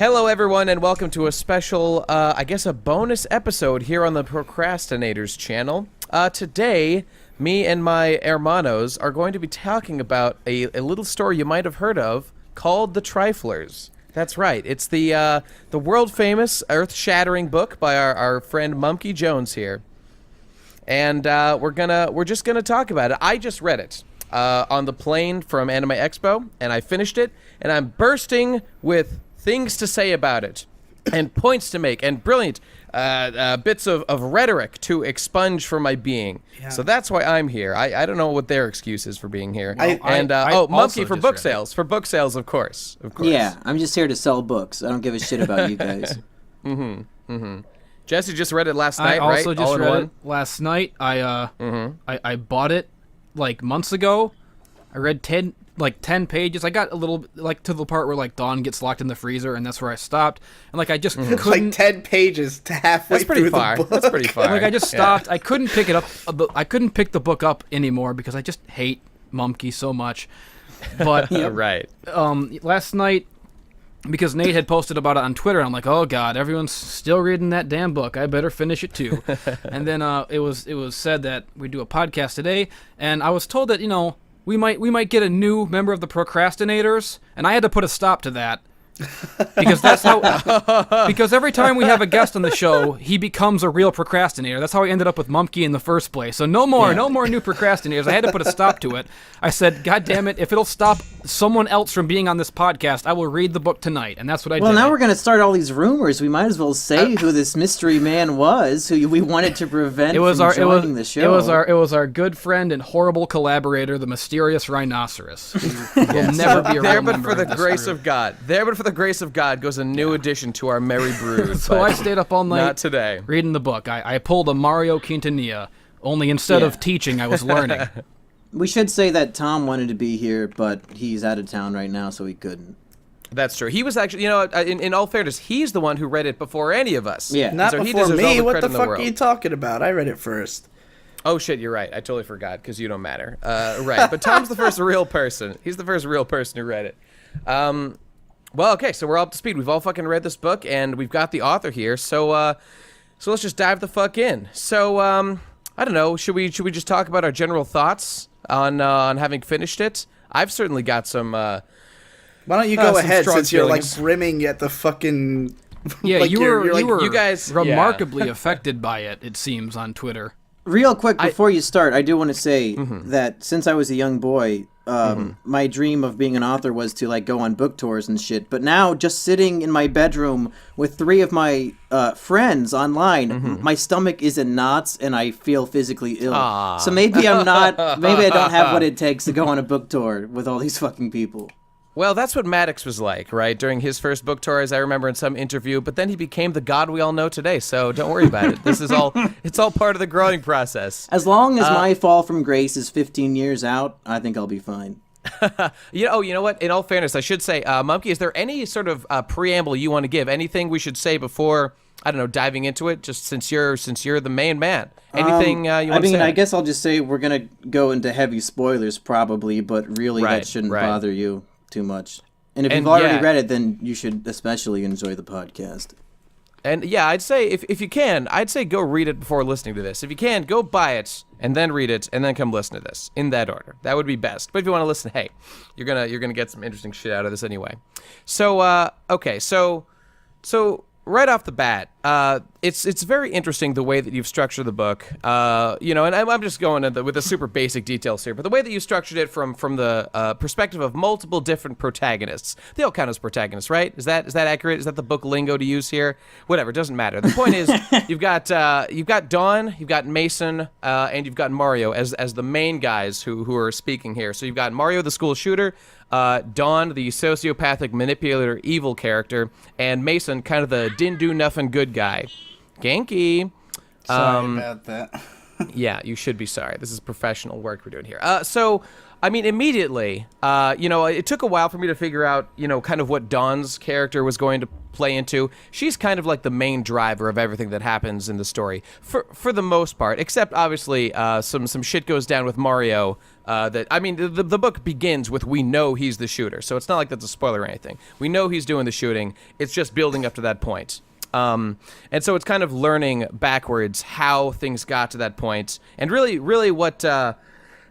Hello, everyone, and welcome to a special, I guess a bonus episode here on the Pro Crastinators channel. Today, me and my hermanos are going to be talking about a little story you might have heard of called The Triflers. That's right. It's the world-famous, earth-shattering book by our friend Mumkey Jones here. And we're just gonna talk about it. I just read it on the plane from Anime Expo, and I finished it, and I'm bursting with things to say about it, and points to make, and brilliant bits of rhetoric to expunge from my being. Yeah. So that's why I'm here. I don't know what their excuse is for being here. Mumkey for book sales. For book sales, of course. Yeah, I'm just here to sell books. I don't give a shit about you guys. Jesse just read it last night, right? I also just read it last night. I bought it like months ago. I read 10 pages. I got a little to the part where Dawn gets locked in the freezer, and that's where I stopped. And I just couldn't. Like 10 pages to halfway through the book. That's pretty far. I just stopped. I couldn't pick it up. I couldn't pick the book up anymore because I just hate Mumkey so much. But right. Last night, because Nate had posted about it on Twitter, I'm like, oh god, everyone's still reading that damn book. I better finish it too. And then it was said that we do a podcast today, and I was told that we might get a new member of the Procrastinators, and I had to put a stop to that. Because that's how. Because every time we have a guest on the show, he becomes a real procrastinator. That's how I ended up with Mumkey in the first place. So no more new procrastinators. I had to put a stop to it. I said, God damn it! If it'll stop someone else from being on this podcast, I will read the book tonight, and that's what I did. Well, now we're gonna start all these rumors. We might as well say who this mystery man was, who we wanted to prevent from joining the show. It was our good friend and horrible collaborator, the mysterious rhinoceros. Who will never be a real member for the grace of God. There, but for the grace of God goes a new addition to our merry brood. So I stayed up all night not today. Reading the book. I pulled a Mario Quintanilla, only instead of teaching, I was learning. We should say that Tom wanted to be here, but he's out of town right now, so he couldn't. That's true. He was actually, in all fairness, he's the one who read it before any of us. Yeah. Not so before me. What the fuck are you talking about? I read it first. Oh, shit, you're right. I totally forgot, because you don't matter. Right, but Tom's the first real person. He's the first real person who read it. Well, okay, so we're all up to speed. We've all fucking read this book, and we've got the author here, so let's just dive the fuck in. So, I don't know, should we just talk about our general thoughts on having finished it? I've certainly got some, Why don't you go ahead, since you're, brimming at the fucking... Yeah, you were you guys, remarkably affected by it, it seems, on Twitter. Real quick, before you start, I do want to say that since I was a young boy, my dream of being an author was to go on book tours and shit. But now, just sitting in my bedroom with 3 of my friends online, my stomach is in knots and I feel physically ill. Aww. So maybe I'm not. Maybe I don't have what it takes to go on a book tour with all these fucking people. Well, that's what Maddox was like, right? During his first book tour, as I remember in some interview, but then he became the god we all know today, so don't worry about it. This is all, it's all part of the growing process. As long as my fall from grace is 15 years out, I think I'll be fine. You know what? In all fairness, I should say, Mumkey, is there any sort of preamble you want to give? Anything we should say before, I don't know, diving into it, just since you're the main man? Anything you want to say? I guess I'll just say we're going to go into heavy spoilers probably, but really that shouldn't bother you too much. And if you've already read it, then you should especially enjoy the podcast. And yeah, I'd say if you can, I'd say go read it before listening to this. If you can, go buy it and then read it and then come listen to this in that order. That would be best. But if you want to listen, hey, you're gonna get some interesting shit out of this anyway. So okay, so right off the bat, it's very interesting the way that you've structured the book. And I'm just going with the super basic details here, but the way that you structured it from the perspective of multiple different protagonists. They all count as protagonists, right? Is that accurate? Is that the book lingo to use here? Whatever, it doesn't matter. The point is, you've got Dawn, you've got Mason, and you've got Mario as the main guys who are speaking here. So you've got Mario, the school shooter, Dawn, the sociopathic manipulator evil character, and Mason, kind of the didn't do nothing good guy. Genki. Sorry about that. Yeah, you should be sorry. This is professional work we're doing here. So I mean, immediately, it took a while for me to figure out, kind of what Dawn's character was going to play into. She's kind of like the main driver of everything that happens in the story, for the most part, except obviously some shit goes down with Mario. The book begins with we know he's the shooter, so it's not like that's a spoiler or anything. We know he's doing the shooting. It's just building up to that point. And so it's kind of learning backwards how things got to that point, and really what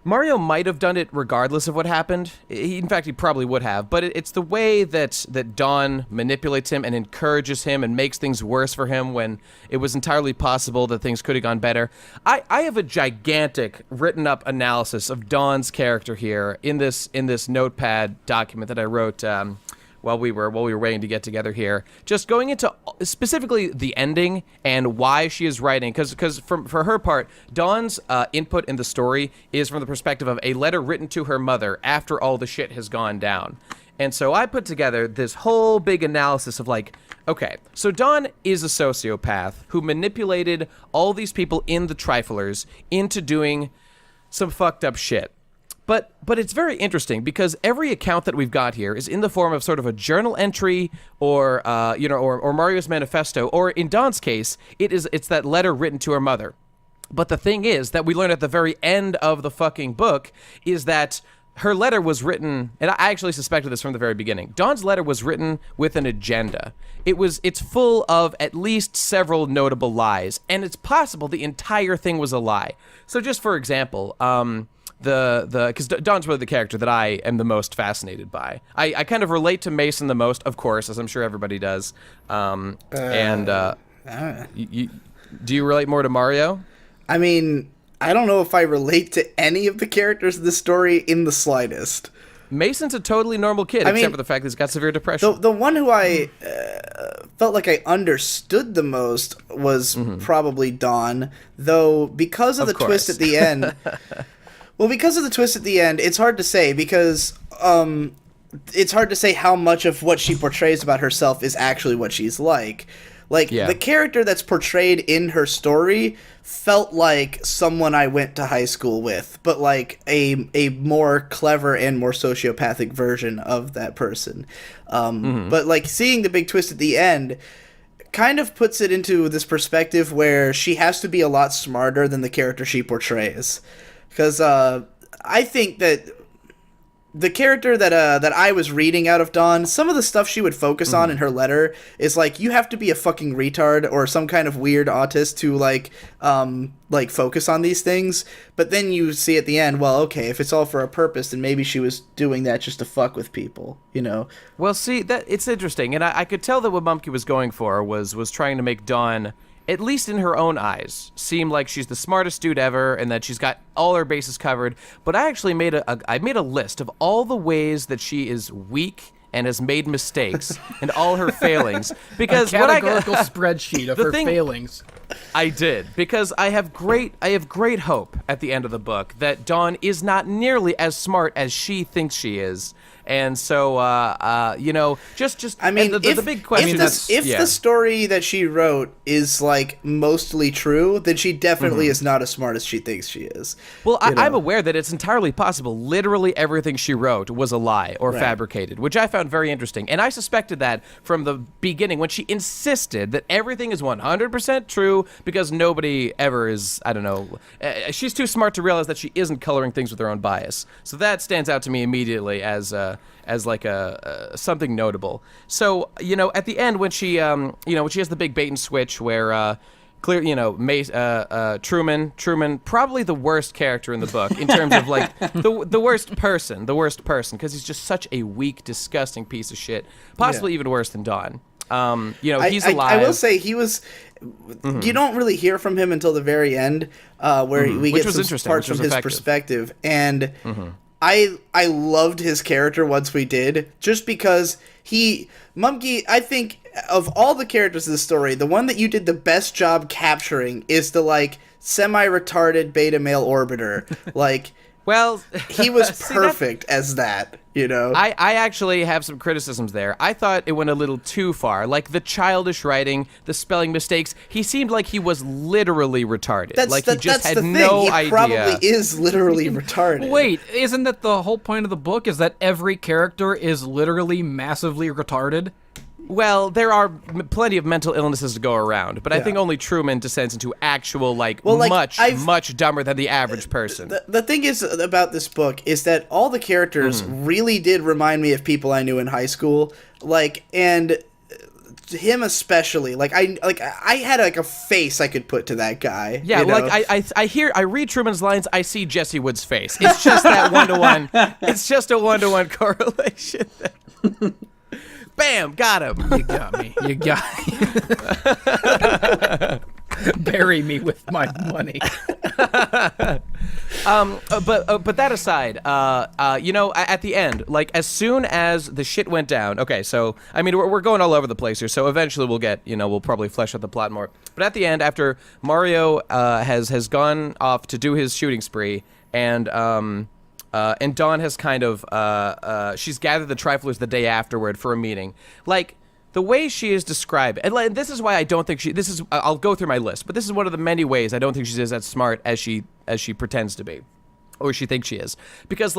Mario might have done it regardless of what happened. In fact, he probably would have. But it's the way that Dawn manipulates him and encourages him and makes things worse for him when it was entirely possible that things could have gone better. I have a gigantic written up analysis of Dawn's character here in this notepad document that I wrote while we were waiting to get together here, just going into specifically the ending and why she is writing, because for her part, Dawn's input in the story is from the perspective of a letter written to her mother after all the shit has gone down. And so I put together this whole big analysis of like, okay, so Dawn is a sociopath who manipulated all these people in the Triflers into doing some fucked up shit. But it's very interesting because every account that we've got here is in the form of sort of a journal entry or Mario's manifesto, or in Dawn's case, it's that letter written to her mother. But the thing is that we learn at the very end of the fucking book is that her letter was written, and I actually suspected this from the very beginning. Dawn's letter was written with an agenda. It's full of at least several notable lies, and it's possible the entire thing was a lie. So just for example, because Dawn's really the character that I am the most fascinated by. I kind of relate to Mason the most, of course, as I'm sure everybody does. Do you relate more to Mario? I mean, I don't know if I relate to any of the characters of the story in the slightest. Mason's a totally normal kid, except for the fact that he's got severe depression. The one who I felt like I understood the most was probably Dawn, though because of the twist at the end... Well, because of the twist at the end, it's hard to say because it's hard to say how much of what she portrays about herself is actually what she's like. The character that's portrayed in her story felt like someone I went to high school with, but like a more clever and more sociopathic version of that person. But like seeing the big twist at the end kind of puts it into this perspective where she has to be a lot smarter than the character she portrays. Because I think that the character that I was reading out of Dawn, some of the stuff she would focus on in her letter is like, you have to be a fucking retard or some kind of weird autist to like focus on these things. But then you see at the end, well, okay, if it's all for a purpose, then maybe she was doing that just to fuck with people, Well, see, that it's interesting, and I could tell that what Mumkey was going for was trying to make Dawn, at least in her own eyes, seem like she's the smartest dude ever and that she's got all her bases covered. But I actually made a list of all the ways that she is weak and has made mistakes and all her failings. Because a categorical spreadsheet of her failings. I did, because I have great hope at the end of the book that Dawn is not nearly as smart as she thinks she is. And so, just I mean, the big question if the story that she wrote is like mostly true, then she definitely is not as smart as she thinks she is. Well, I'm aware that it's entirely possible. Literally everything she wrote was a lie or fabricated, which I found very interesting. And I suspected that from the beginning when she insisted that everything is 100% true because nobody ever is. I don't know. She's too smart to realize that she isn't coloring things with her own bias. So that stands out to me immediately as like a something notable. So at the end when she when she has the big bait and switch where Truman, probably the worst character in the book in terms of like the worst person because he's just such a weak, disgusting piece of shit, possibly even worse than Dawn. He's alive. I will say he was. You don't really hear from him until the very end, where we get some parts from his perspective, and I loved his character once we did, just because Mumkey, I think of all the characters in the story, the one that you did the best job capturing is the like semi-retarded beta male orbiter, like. Well, he was perfect as that, you know? I actually have some criticisms there. I thought it went a little too far. Like, the childish writing, the spelling mistakes, he seemed like he was literally retarded. He just had no idea. He probably is literally retarded. Wait, isn't that the whole point of the book, is that every character is literally massively retarded? Well, there are plenty of mental illnesses to go around, but I think only Truman descends into actual, much dumber than the average person. The thing is about this book is that all the characters really did remind me of people I knew in high school, and him especially. I had a face I could put to that guy. Yeah, you know? I read Truman's lines, I see Jesse Wood's face. It's just that 1-to-1. It's just a 1-to-1 correlation. Bam! Got him. You got me. You got me. Bury me with my money. But that aside, at the end, as soon as the shit went down. Okay, so I mean, we're going all over the place here. So eventually we'll probably flesh out the plot more. But at the end, after Mario has gone off to do his shooting spree, and Dawn has kind of she's gathered the Triflers the day afterward for a meeting. The way she is described, and this is why I don't think I'll go through my list, but this is one of the many ways I don't think she's as smart as she pretends to be, or she thinks she is, because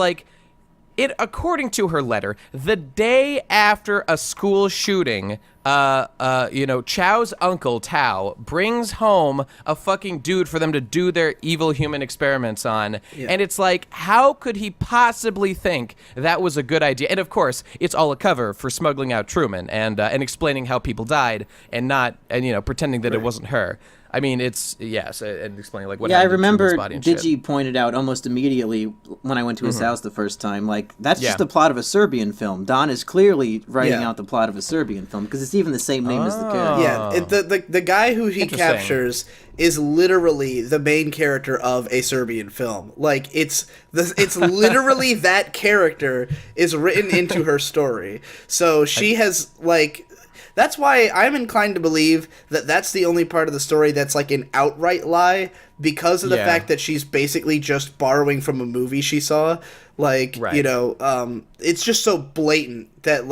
according to her letter, the day after a school shooting, Chow's uncle, Tao, brings home a fucking dude for them to do their evil human experiments on. Yeah. And it's how could he possibly think that was a good idea? And of course, it's all a cover for smuggling out Truman and explaining how people died and pretending that it wasn't her. I mean, it's, yes, and explaining what happened I remember to Truman's body and shit. Digi pointed out almost immediately when I went to his house the first time, that's just the plot of a Serbian film. Don is clearly writing out the plot of a Serbian film, because it's even the same name as the character. Yeah, the guy who he captures is literally the main character of a Serbian film. It's literally that character is written into her story. So she has, that's why I'm inclined to believe that that's the only part of the story that's an outright lie, because of the fact that she's basically just borrowing from a movie she saw. It's just so blatant that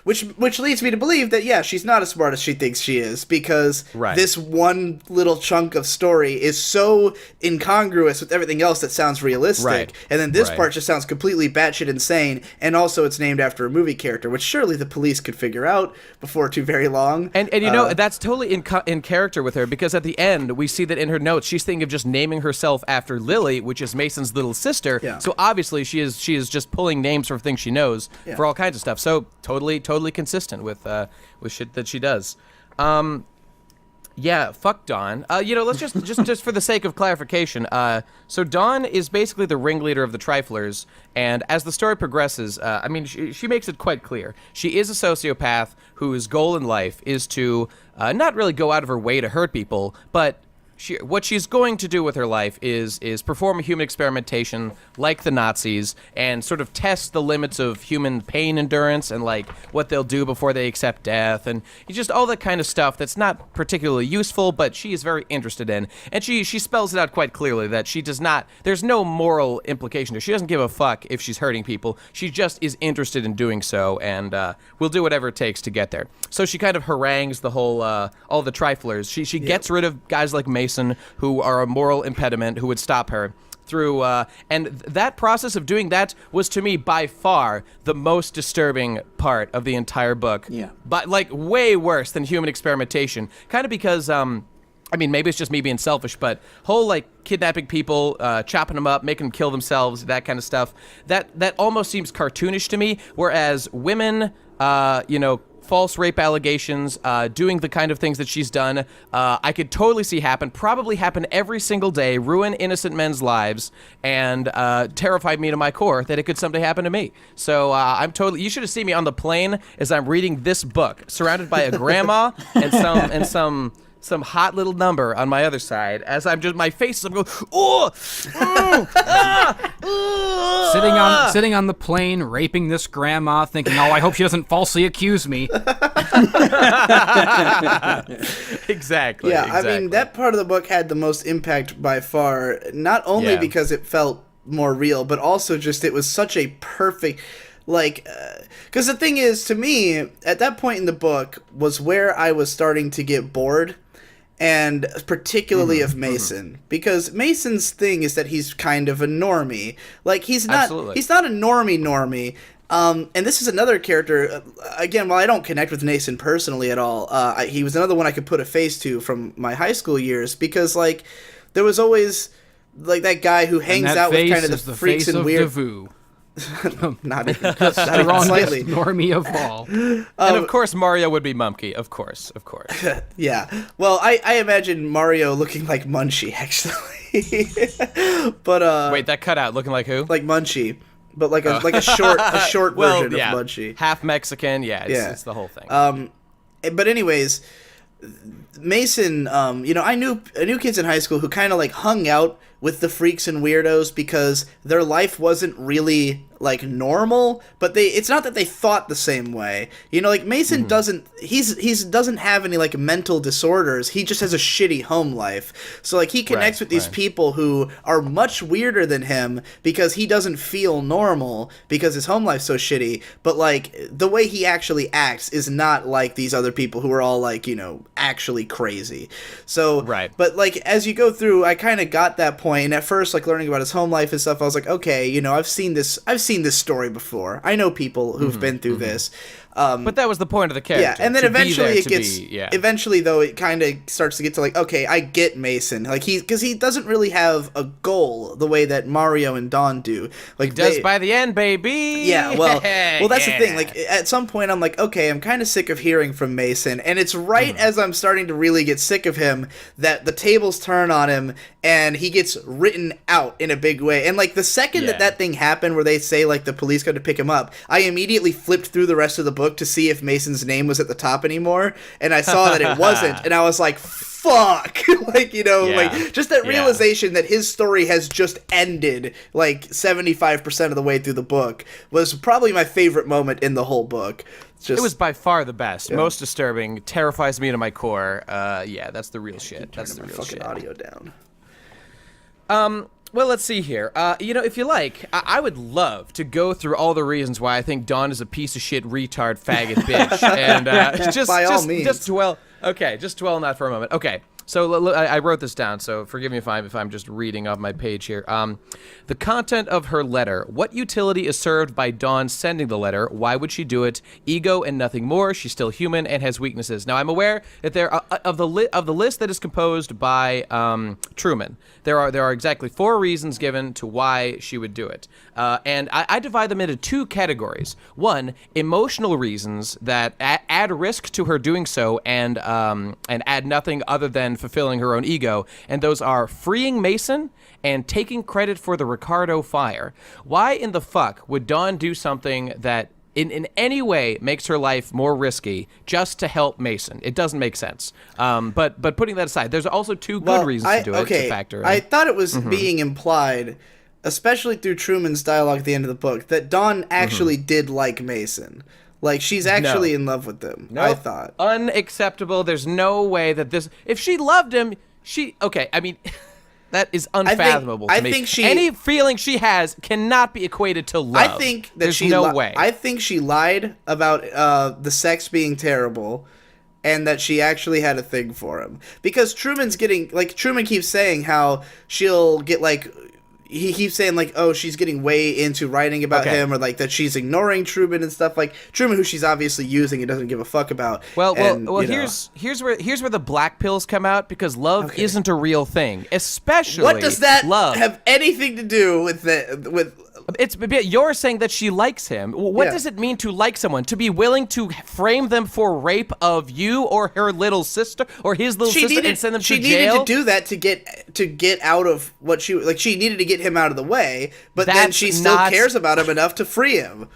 which leads me to believe that she's not as smart as she thinks she is, because this one little chunk of story is so incongruous with everything else that sounds realistic, and then this part just sounds completely batshit insane, and also it's named after a movie character, which surely the police could figure out before too very long. And that's totally in character with her, because at the end we see that in her notes she's thinking of just naming herself after Lily, which is Mason's little sister. So obviously she is just pulling names for things she knows for all kinds of stuff. So totally consistent with shit that she does. Fuck Dawn. Let's just for the sake of clarification. So Dawn is basically the ringleader of the Triflers, and as the story progresses, she makes it quite clear. She is a sociopath whose goal in life is to not really go out of her way to hurt people, but what she's going to do with her life is perform a human experimentation like the Nazis and sort of test the limits of human pain endurance and what they'll do before they accept death, and just all that kind of stuff that's not particularly useful, but she is very interested in. And she spells it out quite clearly that she does not, there's no moral implication there. She doesn't give a fuck if she's hurting people. She just is interested in doing so, and will do whatever it takes to get there. So she kind of harangues the whole, all the Triflers. She gets rid of guys like Mason, who are a moral impediment, who would stop her through, and that process of doing that was, to me, by far the most disturbing part of the entire book. Yeah. But way worse than human experimentation, kind of because maybe it's just me being selfish, but whole kidnapping people, chopping them up, making them kill themselves, that kind of stuff, that almost seems cartoonish to me, whereas women, false rape allegations, doing the kind of things that she's done, I could totally see probably happen every single day, ruin innocent men's lives, and terrified me to my core that it could someday happen to me. So you should have seen me on the plane as I'm reading this book, surrounded by a grandma and some hot little number on my other side, as my face is going, sitting on the plane, raping this grandma, thinking, I hope she doesn't falsely accuse me. Exactly. Yeah, exactly. That part of the book had the most impact by far, not only because it felt more real, but also just it was such a perfect, like, because the thing is, to me, at that point in the book was where I was starting to get bored, and particularly of Mason, because Mason's thing is that he's kind of a normie. Like, he's not a normie. And this is another character, again, while I don't connect with Mason personally at all, he was another one I could put a face to from my high school years, because, like, there was always, like, that guy who hangs out with kind of the freaks and weird... not even slightly normie of all. And of course Mario would be Mumkey, of course. Yeah, well, I imagine Mario looking like Munchie, actually. But wait, that cut out. Looking like who? Like Munchie, but like a short version of Munchie. Half Mexican. It's the whole thing. But anyways, Mason, I knew kids in high school who kind of like hung out with the freaks and weirdos because their life wasn't really like normal, but it's not that they thought the same way. Like Mason doesn't have any like mental disorders. He just has a shitty home life. So like he connects with these people who are much weirder than him because he doesn't feel normal because his home life's so shitty. But like the way he actually acts is not like these other people who are all like, actually crazy. So, but like as you go through, I kind of got that point. And at first, like learning about his home life and stuff, I was like, okay, I've seen this story before. I know people who've been through this. But that was the point of the character. Yeah, and then eventually eventually though, it kind of starts to get to like, okay, I get Mason. Like because he doesn't really have a goal the way that Mario and Don do. Like he does by the end, baby. Yeah, well, that's the thing. Like at some point, I'm like, okay, I'm kind of sick of hearing from Mason, and it's right as I'm starting to really get sick of him that the tables turn on him, and he gets written out in a big way. And like the second that thing happened, where they say like the police go to pick him up, I immediately flipped through the rest of the book to see if Mason's name was at the top anymore, and I saw that it wasn't, and I was like, fuck. Like like just that realization that his story has just ended like 75% of the way through the book was probably my favorite moment in the whole book. It was by far the best, most disturbing, terrifies me to my core. That's the real shit. That's the real shit. Audio down. Well, let's see here. If you like, I would love to go through all the reasons why I think Dawn is a piece of shit, retard, faggot, bitch, and by all means, just dwell. Okay, just dwell on that for a moment. Okay. So I wrote this down, so forgive me if I'm just reading off my page here. The content of her letter. What utility is served by Dawn sending the letter? Why would she do it? Ego and nothing more. She's still human and has weaknesses. Now, I'm aware that there of the list that is composed by Truman, there are exactly 4 reasons given to why she would do it. And I divide them into 2 categories. 1, emotional reasons that add risk to her doing so and add nothing other than fulfilling her own ego, and those are freeing Mason and taking credit for the Ricardo fire. Why in the fuck would Dawn do something that in any way makes her life more risky just to help Mason? It doesn't make sense. But putting that aside, there's also 2 good reasons to do it to factor in. I thought it was being implied, especially through Truman's dialogue at the end of the book, that Dawn actually did like Mason. Like, she's actually in love with him, I thought. Unacceptable. There's no way that this... If she loved him, okay, I mean... That is unfathomable to me. I think any feeling she has cannot be equated to love. I think that There's no way. I think she lied about the sex being terrible, and that she actually had a thing for him. Because Truman keeps saying how she'll get like... He keeps saying, like, oh, she's getting way into writing about him, or, like, that she's ignoring Truman and stuff. Like, Truman, who she's obviously using and doesn't give a fuck about. Well, here's where the black pills come out, because love isn't a real thing. Especially what does that love have anything to do with you're saying that she likes him. What does it mean to like someone? To be willing to frame them for rape of you or her little sister or his little sister and send them to jail? She needed to do that to get out of what she needed to get him out of the way, but then she still cares about him enough to free him.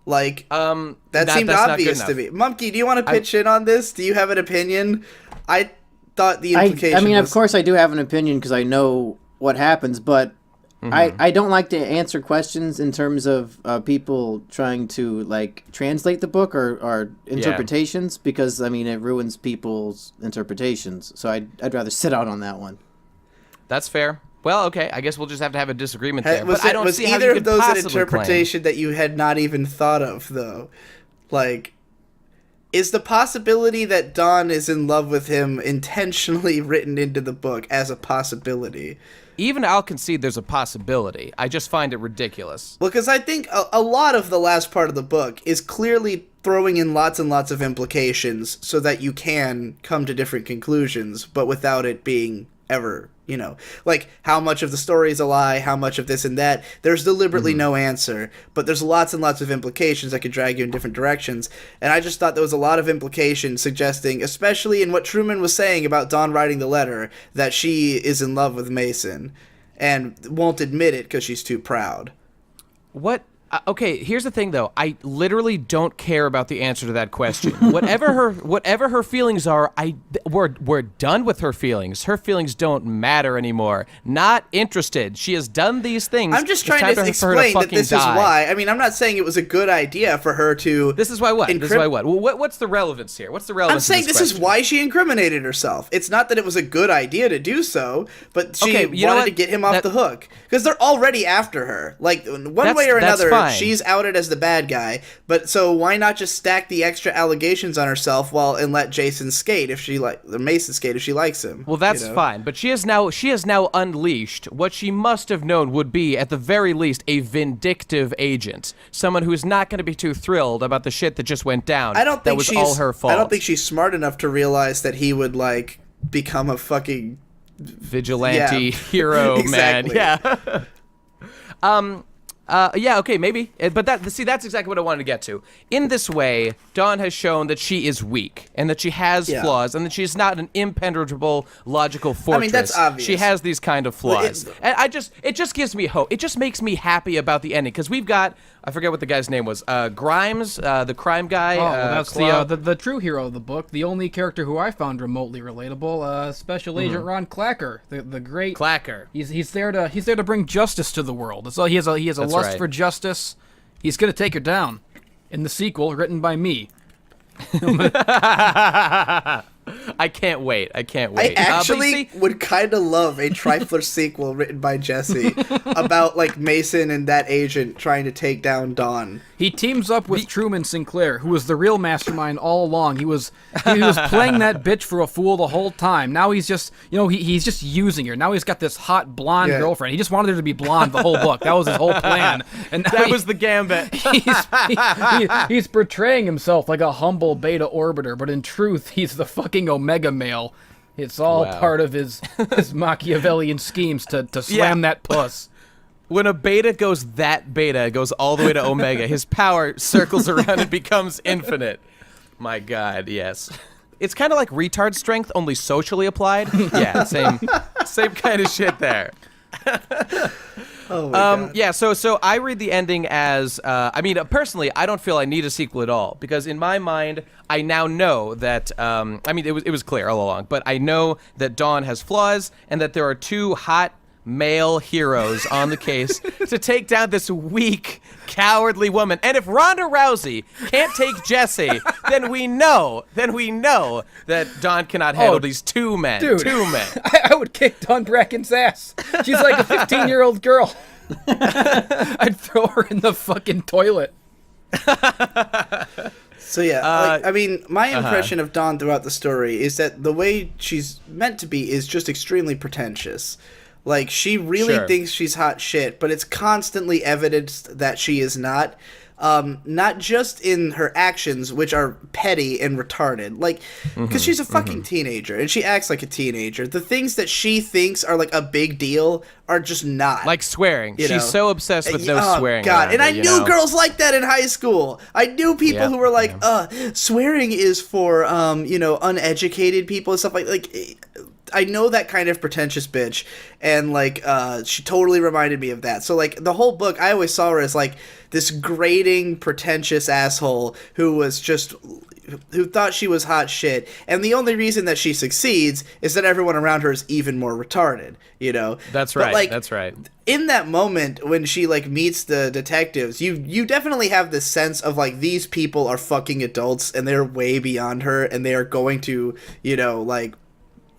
Like that seemed obvious to me. Mumkey, do you want to pitch in on this? Do you have an opinion? I thought the implication I mean, of course I do have an opinion because I know what happens, but I don't like to answer questions in terms of people trying to like translate the book or interpretations because I mean it ruins people's interpretations. So I'd rather sit out on that one. That's fair. Well, okay, I guess we'll just have to have a disagreement there. Was but I don't see how either you of could those an possibly interpretation that you had not even thought of, though? Like, is the possibility that Dawn is in love with him intentionally written into the book as a possibility? Even I'll concede there's a possibility. I just find it ridiculous. Well, because I think a lot of the last part of the book is clearly throwing in lots and lots of implications so that you can come to different conclusions, but without it being ever, like how much of the story is a lie, how much of this and that. There's deliberately no answer, but there's lots and lots of implications that could drag you in different directions. And I just thought there was a lot of implications suggesting, especially in what Truman was saying about Dawn writing the letter, that she is in love with Mason and won't admit it because she's too proud. What? Okay, here's the thing, though. I literally don't care about the answer to that question. Whatever her feelings are, we're done with her feelings. Her feelings don't matter anymore. Not interested. She has done these things. I'm just trying to explain that this is why. I mean, I'm not saying it was a good idea for her to. This is why what? This is why what? Well, what's the relevance here? What's the relevance? I'm saying this is why she incriminated herself. It's not that it was a good idea to do so, but she wanted to get him off the hook because they're already after her. Like one way or another. She's outed as the bad guy, but so why not just stack the extra allegations on herself and let Jason skate Mason skate if she likes him? Well, that's fine, but she has now unleashed what she must have known would be at the very least a vindictive agent, someone who is not going to be too thrilled about the shit that just went down. I don't think that was all her fault. I don't think she's smart enough to realize that he would become a fucking vigilante hero, exactly. man. Yeah. Yeah, okay, maybe. But that's exactly what I wanted to get to. In this way, Dawn has shown that she is weak, and that she has flaws, and that she's not an impenetrable logical fortress. I mean, that's obvious. She has these kind of flaws. And it just gives me hope. It just makes me happy about the ending, because we've got, I forget what the guy's name was, Grimes, the crime guy. Oh, well, that's the true hero of the book, the only character who I found remotely relatable, Special Agent Ron Clacker, the great Clacker. He's there to bring justice to the world. So he has a lust for justice. He's gonna take her down. In the sequel, written by me. I can't wait. I actually would kind of love a Trifler sequel written by Jesse about Mason and that agent trying to take down Dawn. He teams up with Truman Sinclair, who was the real mastermind all along. He was playing that bitch for a fool the whole time. Now he's just, he's just using her. Now he's got this hot blonde girlfriend. He just wanted her to be blonde the whole book. That was his whole plan. And that was the gambit. He's portraying himself like a humble beta orbiter, but in truth, he's the fucking Omega male. It's all part of his Machiavellian schemes to slam that puss. When a beta goes it goes all the way to Omega. His power circles around and becomes infinite. My God, yes. It's kind of like retard strength, only socially applied. Yeah, same kind of shit there. Oh my God. Yeah, so I read the ending as, personally, I don't feel I need a sequel at all, because in my mind, I now know that, it was clear all along, but I know that Dawn has flaws, and that there are two hot male heroes on the case to take down this weak, cowardly woman. And if Ronda Rousey can't take Jesse, then we know that Dawn cannot handle these two men. Dude, I would kick Dawn Bracken's ass. She's like a 15-year-old girl. I'd throw her in the fucking toilet. So yeah, my impression of Dawn throughout the story is that the way she's meant to be is just extremely pretentious. She really thinks she's hot shit, but it's constantly evidenced that she is not. Not just in her actions, which are petty and retarded. Because she's a fucking teenager, and she acts like a teenager. The things that she thinks are, a big deal are just not. Like swearing. She's so obsessed with swearing. God, and I knew girls like that in high school. I knew people who were like, swearing is for, uneducated people and stuff like I know that kind of pretentious bitch, and she totally reminded me of that. So the whole book, I always saw her as this grating, pretentious asshole who thought she was hot shit, and the only reason that she succeeds is that everyone around her is even more retarded. That's right. But, that's right. In that moment when she meets the detectives, you definitely have this sense of these people are fucking adults and they're way beyond her, and they are going to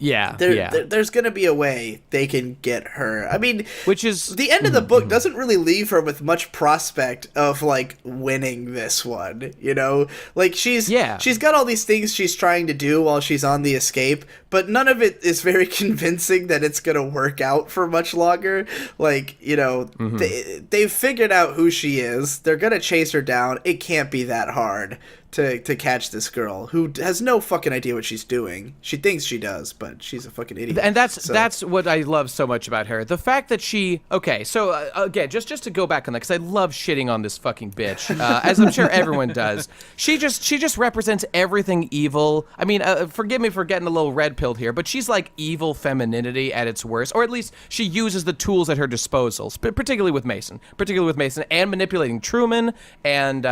there's gonna be a way they can get her. I mean, which is the end of the book doesn't really leave her with much prospect of like winning this one. You know, like she's got all these things she's trying to do while she's on the escape, but none of it is very convincing that it's gonna work out for much longer. Like, you know, they've figured out who she is. They're gonna chase her down. It can't be that hard to catch this girl who has no fucking idea what she's doing. She thinks she does, but she's a fucking idiot. And that's what I love so much about her. The fact that she... Okay, so again, just to go back on that, because I love shitting on this fucking bitch, as I'm sure everyone does. She just represents everything evil. I mean, forgive me for getting a little red-pilled here, but she's like evil femininity at its worst, or at least she uses the tools at her disposal, particularly with Mason, and manipulating Truman, and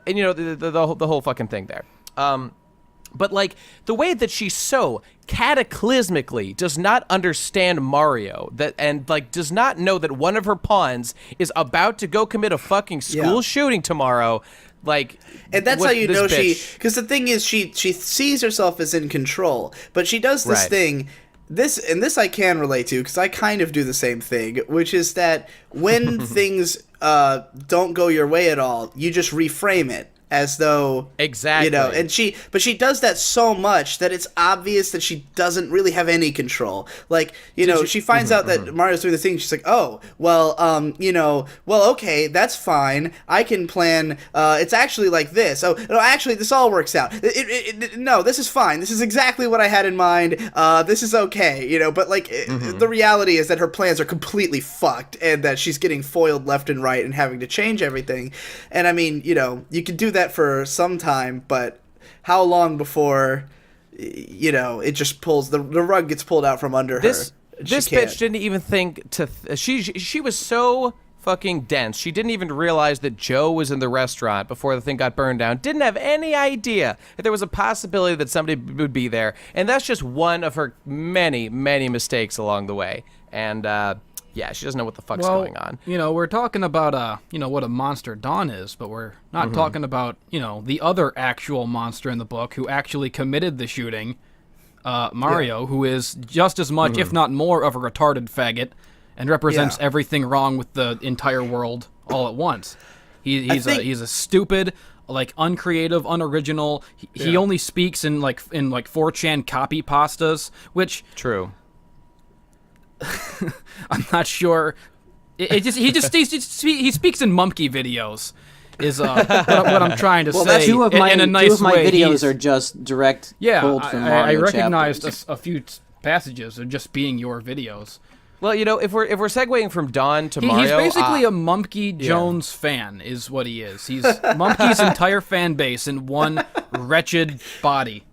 you know, the whole fucking thing there. But like the way that she so cataclysmically does not understand Mario, and like does not know that one of her pawns is about to go commit a fucking school shooting tomorrow. Like, and that's how you know because the thing is she sees herself as in control, but she does this thing. This I can relate to because I kind of do the same thing, which is that when things don't go your way at all, you just reframe it as though exactly, you know, and she does that so much that it's obvious that she doesn't really have any control. Like, you know, she finds out that Mario's doing the thing. She's like, oh, well, you know, well, okay, that's fine. I can plan. It's actually like this. Oh, no, actually, this all works out. No, this is fine. This is exactly what I had in mind. This is okay, you know. But like, the reality is that her plans are completely fucked, and that she's getting foiled left and right and having to change everything. And I mean, you know, you can do that for some time, but how long before, you know, it just pulls the rug gets pulled out from under her? This bitch didn't even think to she was so fucking dense. She didn't even realize that Joe was in the restaurant before the thing got burned down. Didn't have any idea that there was a possibility that somebody would be there. And that's just one of her many, many mistakes along the way. And yeah, she doesn't know what the fuck's going on. You know, we're talking about, you know, what a monster Dawn is, but we're not talking about, you know, the other actual monster in the book who actually committed the shooting, Mario, who is just as much, if not more, of a retarded faggot and represents everything wrong with the entire world all at once. He's a stupid, like, uncreative, unoriginal. He only speaks in 4chan copy pastas, which... True. I'm not sure. He speaks in Mumkey videos. Is what I'm trying to say. Two of my way. videos are just direct pulled from Mario I recognized chapters. a few passages of just being your videos. Well, you know, if we're segueing from Dawn to Mario, he's basically a Mumkey Jones fan, is what he is. He's Mumkey's entire fan base in one wretched body.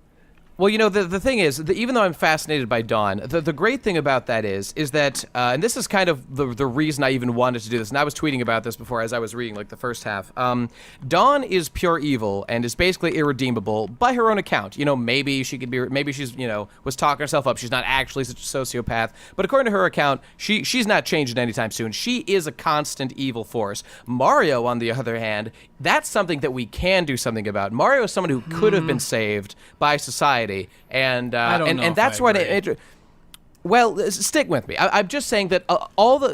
Well, you know, the thing is, even though I'm fascinated by Dawn, the great thing about that is that, and this is kind of the reason I even wanted to do this, and I was tweeting about this before as I was reading, like, the first half. Dawn is pure evil and is basically irredeemable by her own account. You know, maybe she's, you know, was talking herself up. She's not actually such a sociopath. But according to her account, she's not changing anytime soon. She is a constant evil force. Mario, on the other hand, that's something that we can do something about. Mario is someone who could have been saved by society. And that's what well, stick with me. I'm just saying that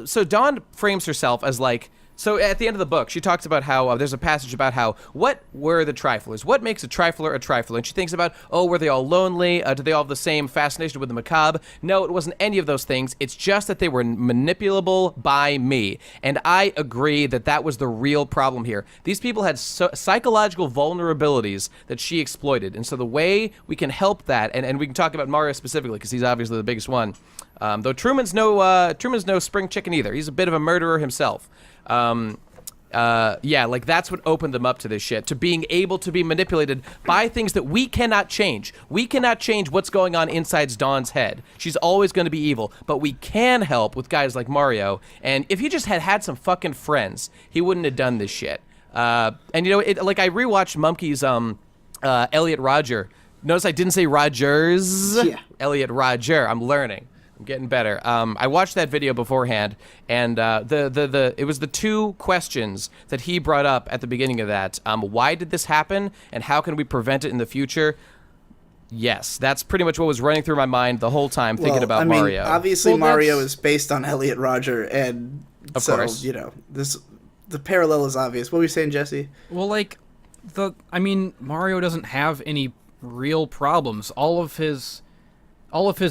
so Dawn frames herself as like, so at the end of the book, she talks about how there's a passage about how, what were the triflers? What makes a trifler a trifler? And she thinks about, were they all lonely? Do they all have the same fascination with the macabre? No, it wasn't any of those things. It's just that they were manipulable by me. And I agree that was the real problem here. These people had psychological vulnerabilities that she exploited. And so the way we can help that, and we can talk about Mario specifically, because he's obviously the biggest one, though Truman's no spring chicken either. He's a bit of a murderer himself. Like that's what opened them up to this shit, to being able to be manipulated by things that we cannot change. We cannot change what's going on inside Dawn's head. She's always going to be evil, but we can help with guys like Mario. And if he just had some fucking friends, he wouldn't have done this shit. And you know, like I rewatched Mumkey's Elliot Rodger. Notice I didn't say Rogers. Yeah. Elliot Rodger. I'm learning. I'm getting better. I watched that video beforehand, and it was the two questions that he brought up at the beginning of that. Why did this happen, and how can we prevent it in the future? Yes, that's pretty much what was running through my mind the whole time thinking about Mario. Obviously Mario is based on Elliot Rodger, and of course, the parallel is obvious. What were you saying, Jesse? Well, Mario doesn't have any real problems. All of his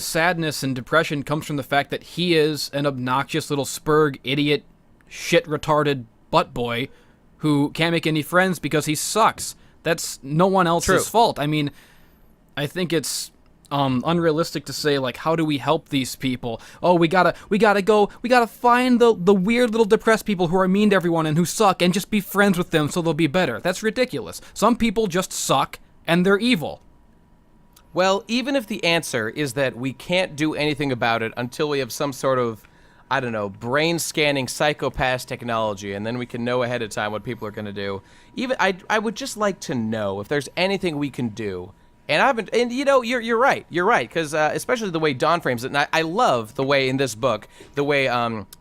sadness and depression comes from the fact that he is an obnoxious little spurg idiot, shit retarded butt boy who can't make any friends because he sucks. That's no one else's fault. I think it's unrealistic to say, like, how do we help these people? Oh, we gotta find the weird little depressed people who are mean to everyone and who suck and just be friends with them so they'll be better. That's ridiculous. Some people just suck and they're evil. Well, even if the answer is that we can't do anything about it until we have some sort of, I don't know, brain scanning psychopath technology, and then we can know ahead of time what people are going to do. Even I would just like to know if there's anything we can do. And you're right, because especially the way Don frames it, and I love the way in this book, the way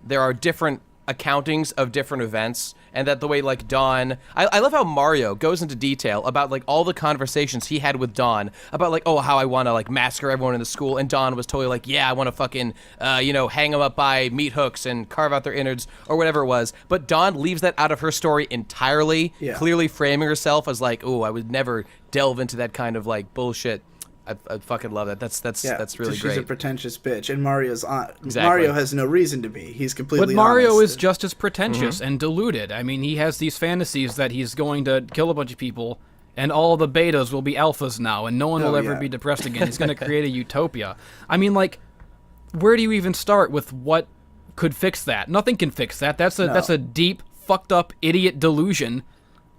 there are different accountings of different events, and that the way, like, Don, I love how Mario goes into detail about, like, all the conversations he had with Don about, like, oh, how I want to, like, massacre everyone in the school, and Don was totally like, yeah, I want to fucking, hang them up by meat hooks and carve out their innards, or whatever it was, but Don leaves that out of her story entirely, clearly framing herself as, like, oh, I would never delve into that kind of, like, bullshit. I fucking love that. That's really great. She's a pretentious bitch, and Mario has no reason to be. He's completely. But Mario honest. is just as pretentious and deluded. He has these fantasies that he's going to kill a bunch of people, and all the betas will be alphas now, and no one will ever be depressed again. He's going to create a utopia. Where do you even start with what could fix that? Nothing can fix that. That's a deep, fucked up, idiot delusion.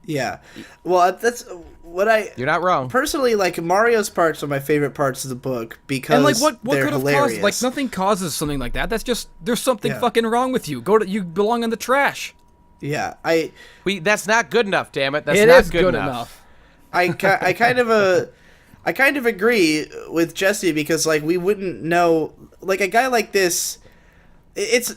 Yeah. Well, that's what You're not wrong. Personally, like, Mario's parts are my favorite parts of the book because what they're could have hilarious. caused? Like, nothing causes something like that. That's just there's something fucking wrong with you. You belong in the trash. Yeah, that's not good enough. Damn it, that's it not is good enough. I kind of agree with Jesse because, like, we wouldn't know, like, a guy like this. It's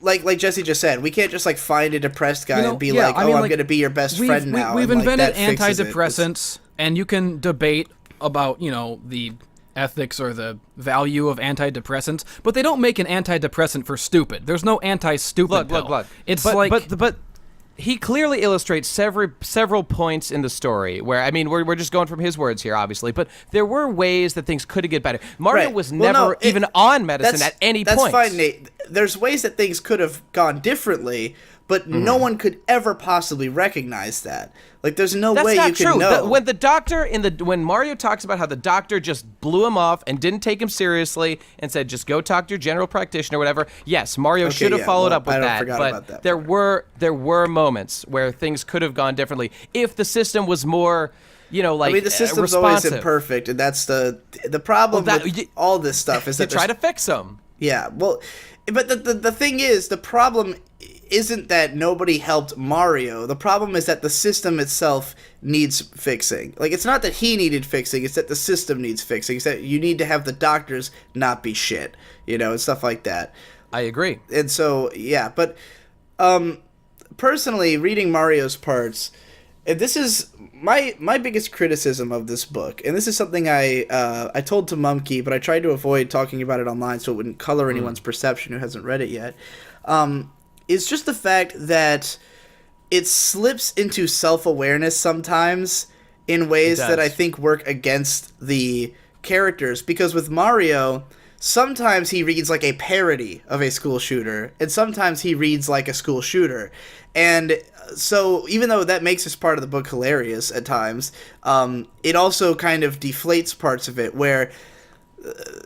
like Jesse just said, we can't just, like, find a depressed guy and be I'm going to be your best friend now. We've and, invented like, antidepressants, and you can debate about, the ethics or the value of antidepressants, but they don't make an antidepressant for stupid. There's no anti-stupid pill. Look. It's but he clearly illustrates several points in the story where, we're just going from his words here, obviously, but there were ways that things could get better. Mario was never even on medicine at any point. That's fine, Nate. There's ways that things could have gone differently, but no one could ever possibly recognize that. Like, there's no way you can know. When the doctor when Mario talks about how the doctor just blew him off and didn't take him seriously and said, just go talk to your general practitioner or whatever. Yes, Mario should have followed up with that. But there were moments where things could have gone differently if the system was more, the system's responsive. always imperfect, and that's the problem with all this stuff is that they try to fix them. Yeah, well, but the thing is, the problem isn't that nobody helped Mario. The problem is that the system itself needs fixing. Like, it's not that he needed fixing, it's that the system needs fixing. It's that you need to have the doctors not be shit, and stuff like that. I agree. And so, yeah, but personally, reading Mario's parts, and this is my biggest criticism of this book, and this is something I told to Mumkey, but I tried to avoid talking about it online so it wouldn't color anyone's perception who hasn't read it yet, is just the fact that it slips into self-awareness sometimes in ways that I think work against the characters. Because with Mario, sometimes he reads like a parody of a school shooter, and sometimes he reads like a school shooter. And so even though that makes this part of the book hilarious at times, it also kind of deflates parts of it where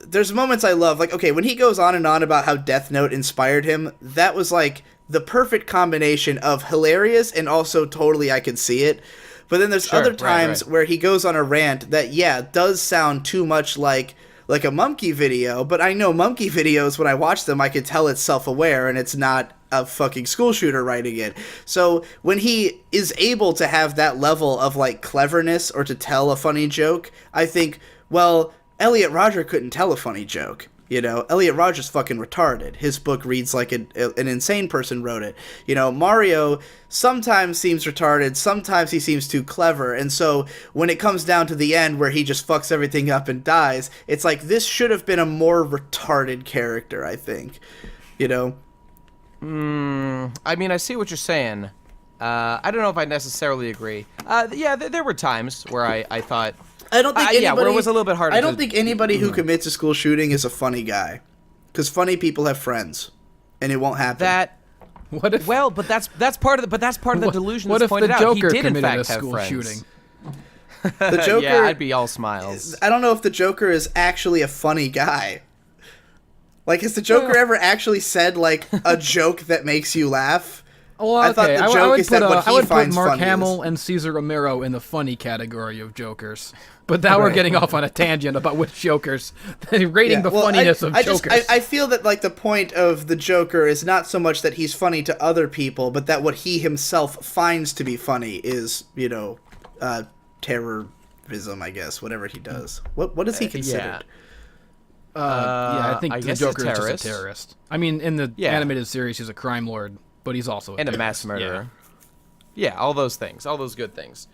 there's moments I love. Like, okay, when he goes on and on about how Death Note inspired him, that was like the perfect combination of hilarious and also totally I can see it. But then there's other times where he goes on a rant that, does sound too much like a Mumkey video, but I know Mumkey videos, when I watch them, I can tell it's self-aware and it's not a fucking school shooter writing it. So when he is able to have that level of, like, cleverness or to tell a funny joke, I think, well, Elliot Rodger couldn't tell a funny joke. Elliot Rodger's fucking retarded. His book reads like an insane person wrote it. Mario sometimes seems retarded, sometimes he seems too clever, and so when it comes down to the end where he just fucks everything up and dies, it's like this should have been a more retarded character, I think. I mean, I see what you're saying. I don't know if I necessarily agree. There were times where I thought... I don't think anybody... where it was a little bit harder I don't think anybody who commits a school shooting is a funny guy. Because funny people have friends. And it won't happen. What if... Well, but that's part of the delusion that's pointed out. What if the Joker he did, in committed fact, a have school friends. shooting? The Joker... Yeah, I'd be all smiles. I don't know if the Joker is actually a funny guy. Like, has the Joker ever actually said, like, a joke that makes you laugh? Well, okay. I thought the joke is that what he finds Mark funny Hamill is. and Cesar Romero in the funny category of Jokers. But now we're getting off on a tangent about which Jokers. Rating the funniness of Jokers. I feel that, like, the point of the Joker is not so much that he's funny to other people, but that what he himself finds to be funny is, terrorism, I guess, whatever he does. What is he considered? I think the Joker is just a terrorist. I mean, in the animated series, he's a crime lord, but he's also a mass murderer. Yeah, all those things, all those good things.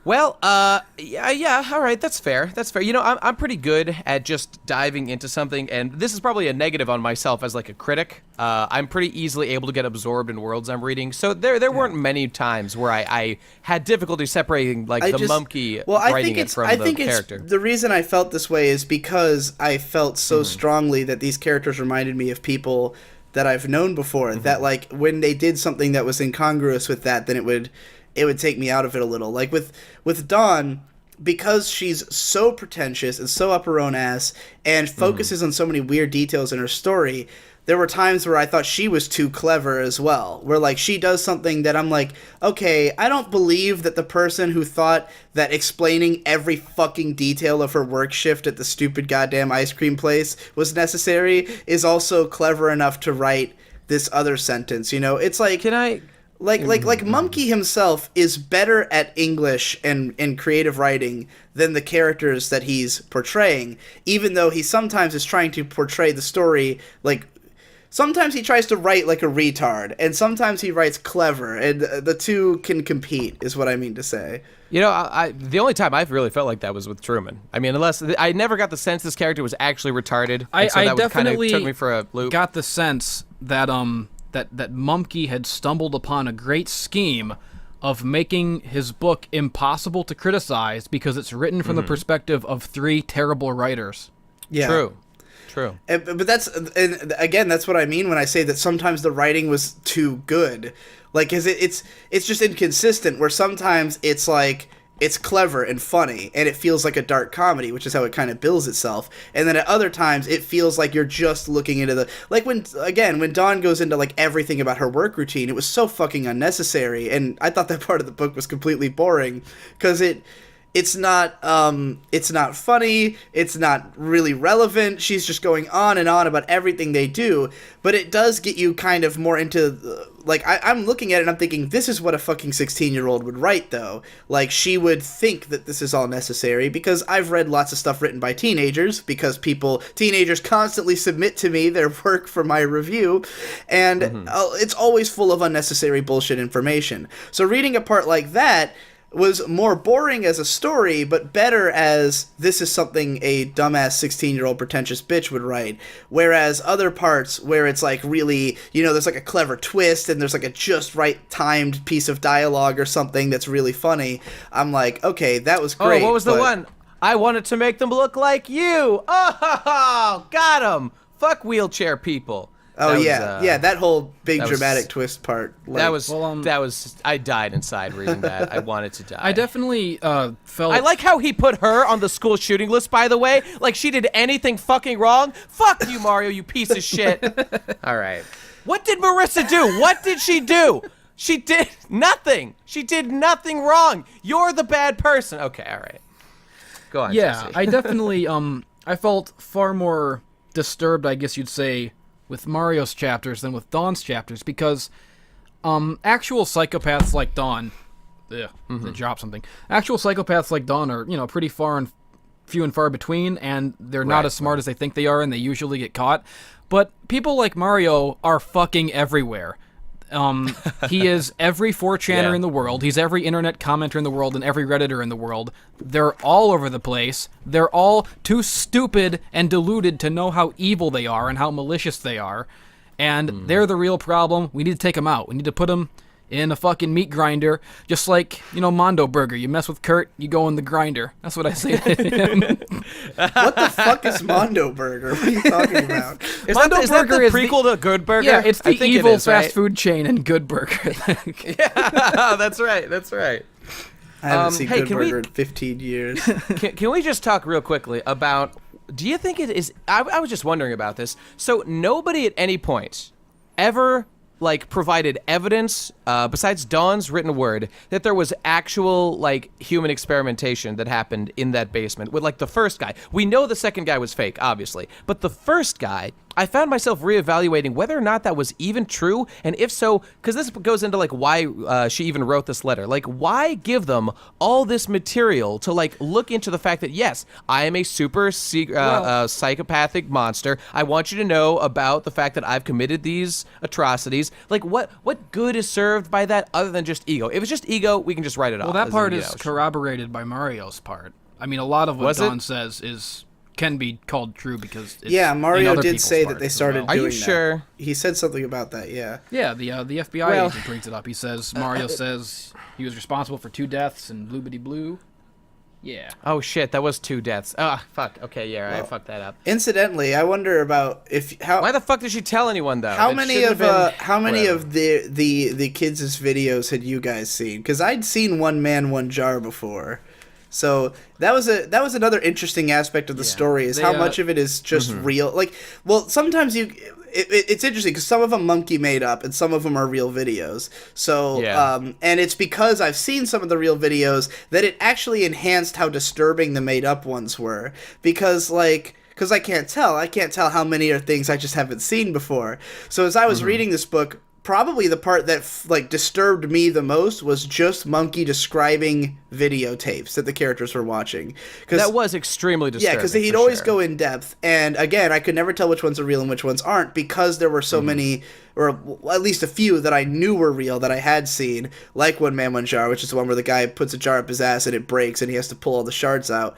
Well, all right, that's fair. I'm pretty good at just diving into something, and this is probably a negative on myself as like a critic. I'm pretty easily able to get absorbed in worlds I'm reading, so there weren't many times where I had difficulty separating Mumkey writing it from the character. The reason I felt this way is because I felt so strongly that these characters reminded me of people that I've known before, that like when they did something that was incongruous with that, then it would take me out of it a little. Like with Dawn, because she's so pretentious and so up her own ass and focuses on so many weird details in her story, there were times where I thought she was too clever as well. Where like she does something that I'm like, okay, I don't believe that the person who thought that explaining every fucking detail of her work shift at the stupid goddamn ice cream place was necessary is also clever enough to write this other sentence. It's like... Like Mumkey himself is better at English and creative writing than the characters that he's portraying, even though he sometimes is trying to portray the story like... Sometimes he tries to write like a retard, and sometimes he writes clever, and the two can compete, is what I mean to say. The only time I've really felt like that was with Truman. I mean, unless I never got the sense this character was actually retarded. I that kind of definitely took me for a loop. Got the sense that that Mumkey had stumbled upon a great scheme of making his book impossible to criticize because it's written from the perspective of three terrible writers. Yeah. True. But that's what I mean when I say that sometimes the writing was too good. Like, it's just inconsistent, where sometimes it's like... It's clever and funny, and it feels like a dark comedy, which is how it kind of bills itself. And then at other times, it feels like you're just looking into the... Like, when Dawn goes into, like, everything about her work routine, it was so fucking unnecessary, and I thought that part of the book was completely boring, because it's not funny, it's not really relevant, she's just going on and on about everything they do, but it does get you kind of more into... Like, I'm looking at it and I'm thinking, this is what a fucking 16-year-old would write, though. Like, she would think that this is all necessary, because I've read lots of stuff written by teenagers, because teenagers constantly submit to me their work for my review, and it's always full of unnecessary bullshit information. So reading a part like that was more boring as a story, but better as this is something a dumbass 16-year-old pretentious bitch would write. Whereas other parts where it's like really, there's like a clever twist and there's like a just right timed piece of dialogue or something that's really funny, I'm like, okay, that was great. Oh, what was the one? I wanted to make them look like you. Oh, got him. Fuck wheelchair people. That whole big dramatic twist part. I died inside reading that. I wanted to die. I definitely felt... I like how he put her on the school shooting list, by the way. Like she did anything fucking wrong. Fuck you, Mario, you piece of shit. All right. What did Marissa do? What did she do? She did nothing. She did nothing wrong. You're the bad person. Okay, all right. Go on, Yeah, Jesse. I definitely, I felt far more disturbed, I guess you'd say, with Mario's chapters than with Dawn's chapters, because actual psychopaths like Dawn, they drop something. Actual psychopaths like Dawn are, pretty far few and far between, and they're not as smart as they think they are, and they usually get caught. But people like Mario are fucking everywhere. He is every 4chaner in the world. He's every internet commenter in the world and every Redditor in the world. They're all over the place. They're all too stupid and deluded to know how evil they are and how malicious they are. And they're the real problem. We need to take them out. We need to put them in a fucking meat grinder, just like, Mondo Burger. You mess with Kurt, you go in the grinder. That's what I say to him. What the fuck is Mondo Burger? What are you talking about? Is that the prequel to Good Burger? Yeah, it's the evil fast food chain in Good Burger. Yeah, that's right. I haven't seen Good Burger in 15 years. Can we just talk real quickly about, do you think it is, I was just wondering about this. So nobody at any point ever provided evidence, besides Dawn's written word, that there was actual, human experimentation that happened in that basement with, the first guy. We know the second guy was fake, obviously. But the first guy, I found myself reevaluating whether or not that was even true, and if so, because this goes into, why she even wrote this letter. Why give them all this material to, look into the fact that, yes, I am a super psychopathic monster. I want you to know about the fact that I've committed these atrocities. What good is served by that other than just ego? If it's just ego, we can just write it off. Well, that part is corroborated by Mario's part. I mean, a lot of what Dawn says can be called true because it's Mario did say that they started doing that. Are you sure? He said something about that, yeah. Yeah, the FBI agent brings it up. He says, Mario says he was responsible for 2 deaths in Bloobity Blue. Yeah. Oh, shit, that was 2 deaths. Oh, fuck. Okay, yeah, I fucked that up. Incidentally, I wonder about why the fuck did she tell anyone, though? How many of the kids' videos had you guys seen? Because I'd seen One Man, One Jar before. So that was another interesting aspect of the story is how much of it is just real. Sometimes it's interesting because some of them Mumkey made up and some of them are real videos. So and it's because I've seen some of the real videos that it actually enhanced how disturbing the made up ones were because I can't tell how many are things I just haven't seen before. So as I was reading this book, probably the part that disturbed me the most was just Mumkey describing videotapes that the characters were watching. That was extremely disturbing. Yeah, because he'd always go in depth, and again, I could never tell which ones are real and which ones aren't because there were so many, or at least a few that I knew were real that I had seen, like One Man, One Jar, which is the one where the guy puts a jar up his ass and it breaks and he has to pull all the shards out.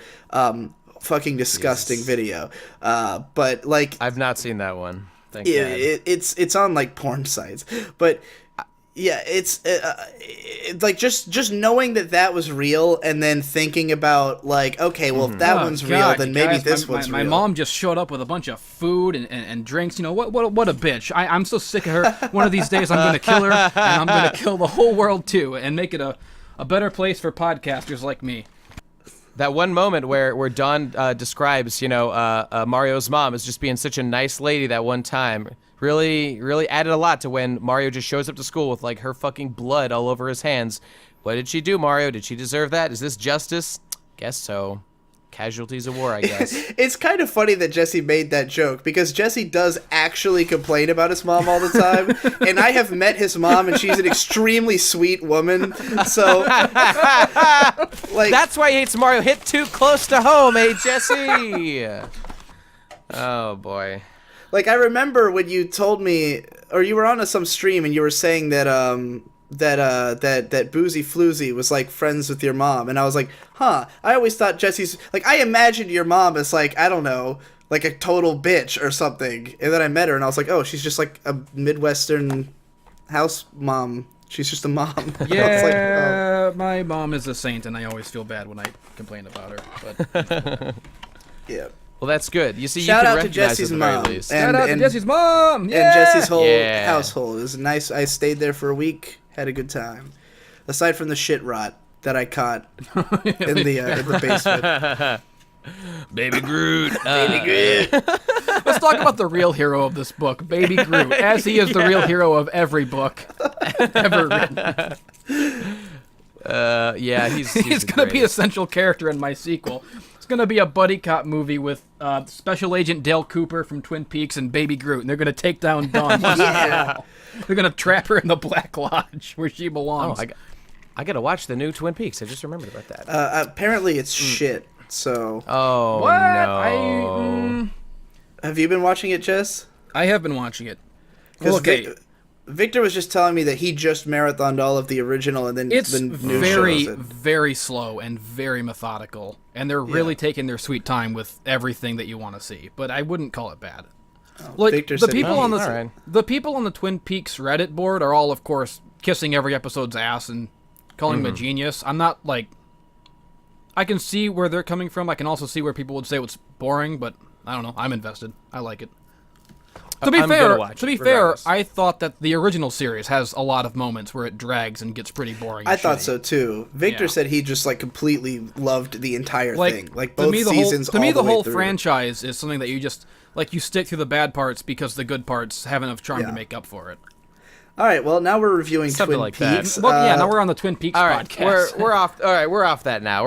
Fucking disgusting video. But I've not seen that one. It's on porn sites, but it's just knowing that was real, and then thinking about okay, well if that one's real, then maybe this one's real. My mom just showed up with a bunch of food and drinks. What a bitch! I'm so sick of her. One of these days I'm gonna kill her, and I'm gonna kill the whole world too, and make it a better place for podcasters like me. That one moment where Dawn describes, Mario's mom as just being such a nice lady that one time really, really added a lot to when Mario just shows up to school with her fucking blood all over his hands. What did she do, Mario? Did she deserve that? Is this justice? Guess so. Casualties of war, I guess. It's kind of funny that Jesse made that joke because Jesse does actually complain about his mom all the time, and I have met his mom, and she's an extremely sweet woman. So, that's why he hates Mario. Hit too close to home, Jesse? Oh boy. I remember when you told me, or you were on some stream, and you were saying that that Boozy Floozy was friends with your mom, and I was like, I always thought Jesse's I imagined your mom as I don't know, a total bitch or something, and then I met her and I was like, oh, she's just a Midwestern house mom. She's just a mom. Yeah, my mom is a saint, and I always feel bad when I complain about her. But yeah. Well, that's good. You see, shout you can out to Jesse's mom. Shout out to Jesse's mom. Yeah! And Jesse's whole household. It was nice. I stayed there for a week. Had a good time. Aside from the shit rot that I caught in the basement. Baby Groot. Baby Groot. Let's talk about the real hero of this book, Baby Groot, as he is the real hero of every book ever written. He's going to be a central character in my sequel. It's going to be a buddy cop movie with Special Agent Dale Cooper from Twin Peaks and Baby Groot, and they're going to take down Dawn. Yeah. They're going to trap her in the Black Lodge where she belongs. I got to watch the new Twin Peaks. I just remembered about that. Apparently it's shit. So. Oh What? no! Have you been watching it, Jess? I have been watching it. Because Okay. Victor was just telling me that he just marathoned all of the original and then It's the new very, shows. very slow and very methodical, and they're really taking their sweet time with everything that you want to see. But I wouldn't call it bad. Like Victor the said people he- on Alright. the people on the Twin Peaks Reddit board are all, of course, kissing every episode's ass and calling him a genius. I'm not like. I can see where they're coming from. I can also see where people would say it's boring, but I don't know. I'm invested. I like it. To be I'm fair, gonna watch it, regardless. I thought that the original series has a lot of moments where it drags and gets pretty boring. I and thought shitty. so too. Victor Yeah. said he just like completely loved the entire thing, like to both me, the seasons. Whole, to me, all the way whole through. franchise is something that you just like. You stick through the bad parts because the good parts have enough charm Yeah. to make up for it. All right, well now we're reviewing Something Twin like that. Peaks. Well, yeah, now we're on the Twin Peaks All right, podcast. we're off. All right, we're off that now.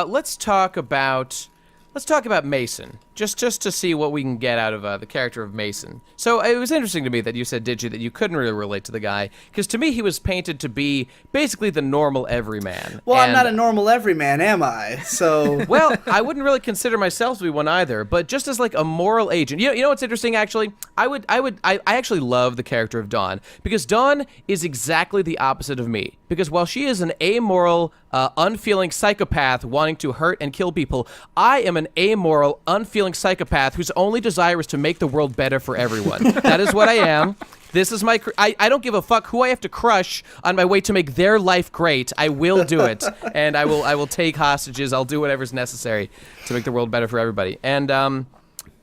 Let's talk about Mason. Just to see what we can get out of the character of Mason. So it was interesting to me that you said, Digi, that you couldn't really relate to the guy, because to me he was painted to be basically the normal everyman. Well, I'm And- not a normal everyman, am I? So Well, I wouldn't really consider myself to be one either, but just as like a moral agent. You know what's interesting actually? I actually love the character of Dawn, because Dawn is exactly the opposite of me. Because while she is an amoral, unfeeling psychopath wanting to hurt and kill people, I am an amoral, unfeeling psychopath whose only desire is to make the world better for everyone. That is what I am. This is my. I don't give a fuck who I have to crush on my way to make their life great. I will do it, and I will take hostages. I'll do whatever's necessary to make the world better for everybody. And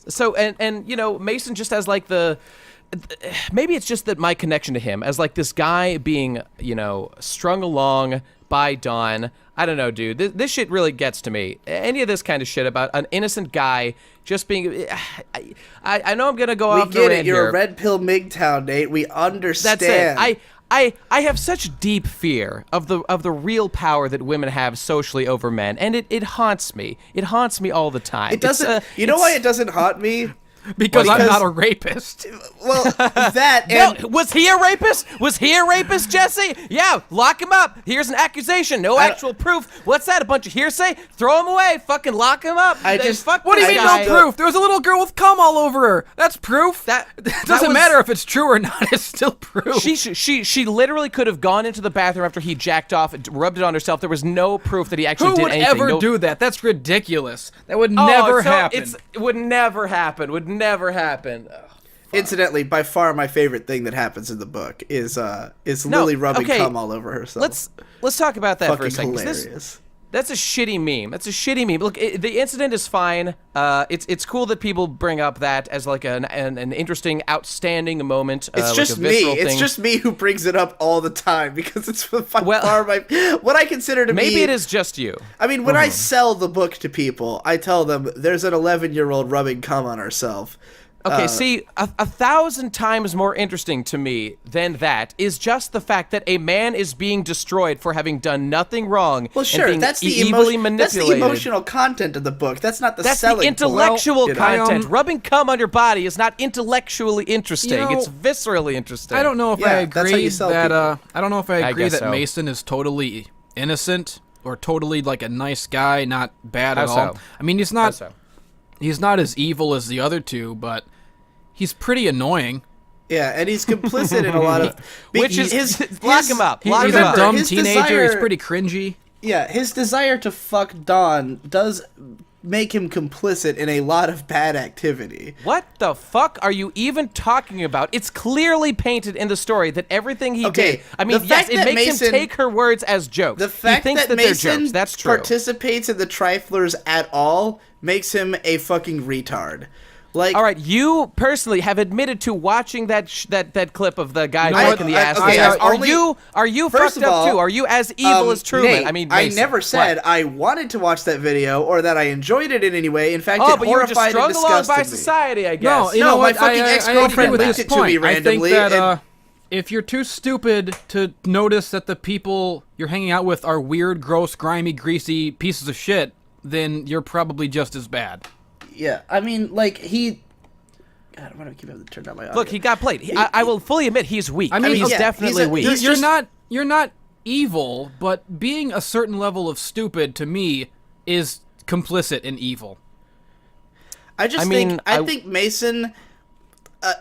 so you know, Mason just has like the. Maybe it's just that my connection to him as like this guy being, you know, strung along by Dawn. I don't know, dude. This shit really gets to me. Any of this kind of shit about an innocent guy just being. I know I'm gonna go we off the get rant it. You're here. a red pill MGTOW, Nate. We understand. That's it. I have such deep fear of the real power that women have socially over men, and it haunts me. It haunts me all the time. It doesn't. You know why it doesn't haunt me? because I'm because- not a rapist. Well, that and No, was he a rapist? Was he a rapist, Jesse? Yeah, lock him up. Here's an accusation. No actual proof. What's that? A bunch of hearsay? Throw him away. Fucking lock him up. I just- Fuck What do you this mean guy. no proof? There was a little girl with cum all over her. That's proof. That doesn't was- matter if it's true or not. It's still proof. She literally could have gone into the bathroom after he jacked off and rubbed it on herself. There was no proof that he actually Who did would anything. ever No- do that? That's ridiculous. That would Oh, never so happen. It would never happen. Would never happen. Ugh. incidentally, by far my favorite thing that happens in the book is No, Lily rubbing okay, cum all over herself. Let's talk about that for a Fucking second. 'Cause hilarious. That's a shitty meme. That's a shitty meme. Look, the incident is fine. It's cool that people bring up that as like an interesting, outstanding moment. It's like just a me. visceral It's thing. just me who brings it up all the time because it's by Well, far what I consider to be. Maybe it is just you. I mean, when I sell the book to people, I tell them there's an 11-year-old rubbing cum on herself. Okay, see, a 1,000 times more interesting to me than that is just the fact that a man is being destroyed for having done nothing wrong. Well, and sure, being that's the evilly That's manipulated. the emotional content of the book. That's not the That's selling. the intellectual point, content. Rubbing cum on your body is not intellectually interesting. You know, it's viscerally interesting. I don't know if Yeah, I that's how agree you sell that people. I don't know if I agree guess that so. Mason is totally innocent or totally like a nice guy, not bad at How all. so? I mean, he's How not so? he's not as evil as the other two, but he's pretty annoying. Yeah, and he's complicit in a lot of. Which is lock him up. He's Lock him a up. dumb his teenager. He's desire- pretty cringy. Yeah, his desire to fuck Dawn does make him complicit in a lot of bad activity. What the fuck are you even talking about? It's clearly painted in the story that everything he Okay, did. I mean, the yes, fact it that makes Mason- him take her words as jokes. The fact he thinks that that Mason they're jokes. That's true. participates in the Triflers at all makes him a fucking retard. Like, All right, you personally have admitted to watching that clip of the guy You know taking what? the ass. okay, are I've only- you First fucked of up all, too? Are you as evil as Truman? Nate, I mean, I Mason. never said What? I wanted to watch that video or that I enjoyed it in any way. In fact, Oh, it but you were just horrified and strung along by disgusted me. society, I guess. No, you No, know my what? fucking I ex-girlfriend agree with linked his it to me point. randomly, I think that and- if you're too stupid to notice that the people you're hanging out with are weird, gross, grimy, greasy pieces of shit, then you're probably just as bad. Yeah, I mean, like, he... God, why do I keep having to turn down my audio? Look, he got played. I will fully admit he's weak. I mean, he's yeah, definitely he's a- weak. he's You're just- not evil, but being a certain level of stupid to me is complicit in evil. I think Mason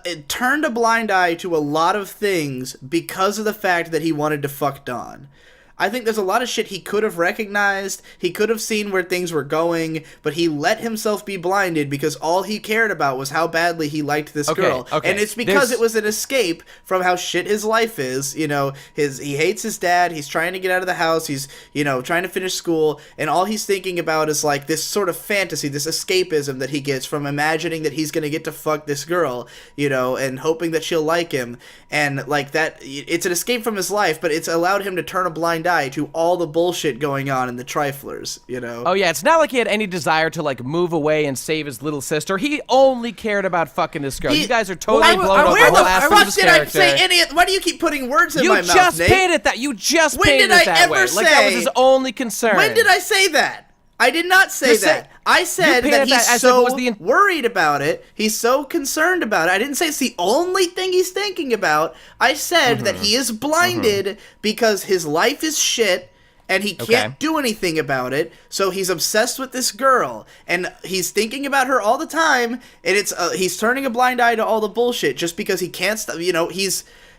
it turned a blind eye to a lot of things because of the fact that he wanted to fuck Dawn. I think there's a lot of shit he could have recognized, he could have seen where things were going, but he let himself be blinded because all he cared about was how badly he liked this girl. Okay. And it's because it was an escape from how shit his life is. You know, he hates his dad, he's trying to get out of the house, he's, you know, trying to finish school, and all he's thinking about is like this sort of fantasy, this escapism that he gets from imagining that he's gonna get to fuck this girl, you know, and hoping that she'll like him. And like that, it's an escape from his life, but it's allowed him to turn a blind eye to all the bullshit going on in the triflers, you know? Oh yeah, it's not like he had any desire to like move away and save his little sister. He only cared about fucking this girl. You guys are totally blown up. Where the fuck did I say any? Why do you keep putting words in my mouth, Nate? You just painted that. You just painted it that way. Like that was his only concern. When did I say that? I did not say that. I said that he's so worried about it. He's so concerned about it. I didn't say it's the only thing he's thinking about. I said that he is blinded because his life is shit and he can't do anything about it. So he's obsessed with this girl and he's thinking about her all the time. And it's he's turning a blind eye to all the bullshit just because he can't stop. You know,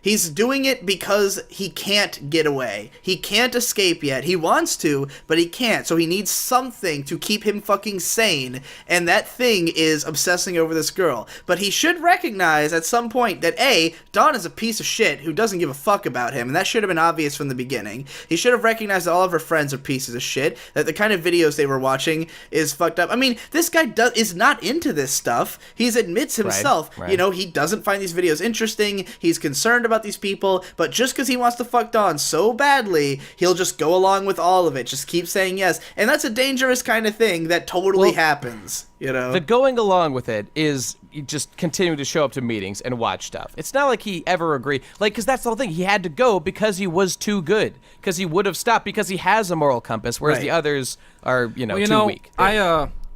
He's doing it because he can't get away. He can't escape yet. He wants to, but he can't. So he needs something to keep him fucking sane. And that thing is obsessing over this girl. But he should recognize at some point that A, Dawn is a piece of shit who doesn't give a fuck about him. And that should have been obvious from the beginning. He should have recognized that all of her friends are pieces of shit. That the kind of videos they were watching is fucked up. I mean, this guy is not into this stuff. He admits himself. Right. You know, he doesn't find these videos interesting. He's concerned about these people, but just because he wants to fuck Dawn so badly, he'll just go along with all of it, just keep saying yes, and that's a dangerous kind of thing that totally happens, you know? The going along with it is just continuing to show up to meetings and watch stuff. It's not like he ever agreed, like, because that's the whole thing, he had to go because he was too good, because he would have stopped because he has a moral compass, whereas the others are, too weak.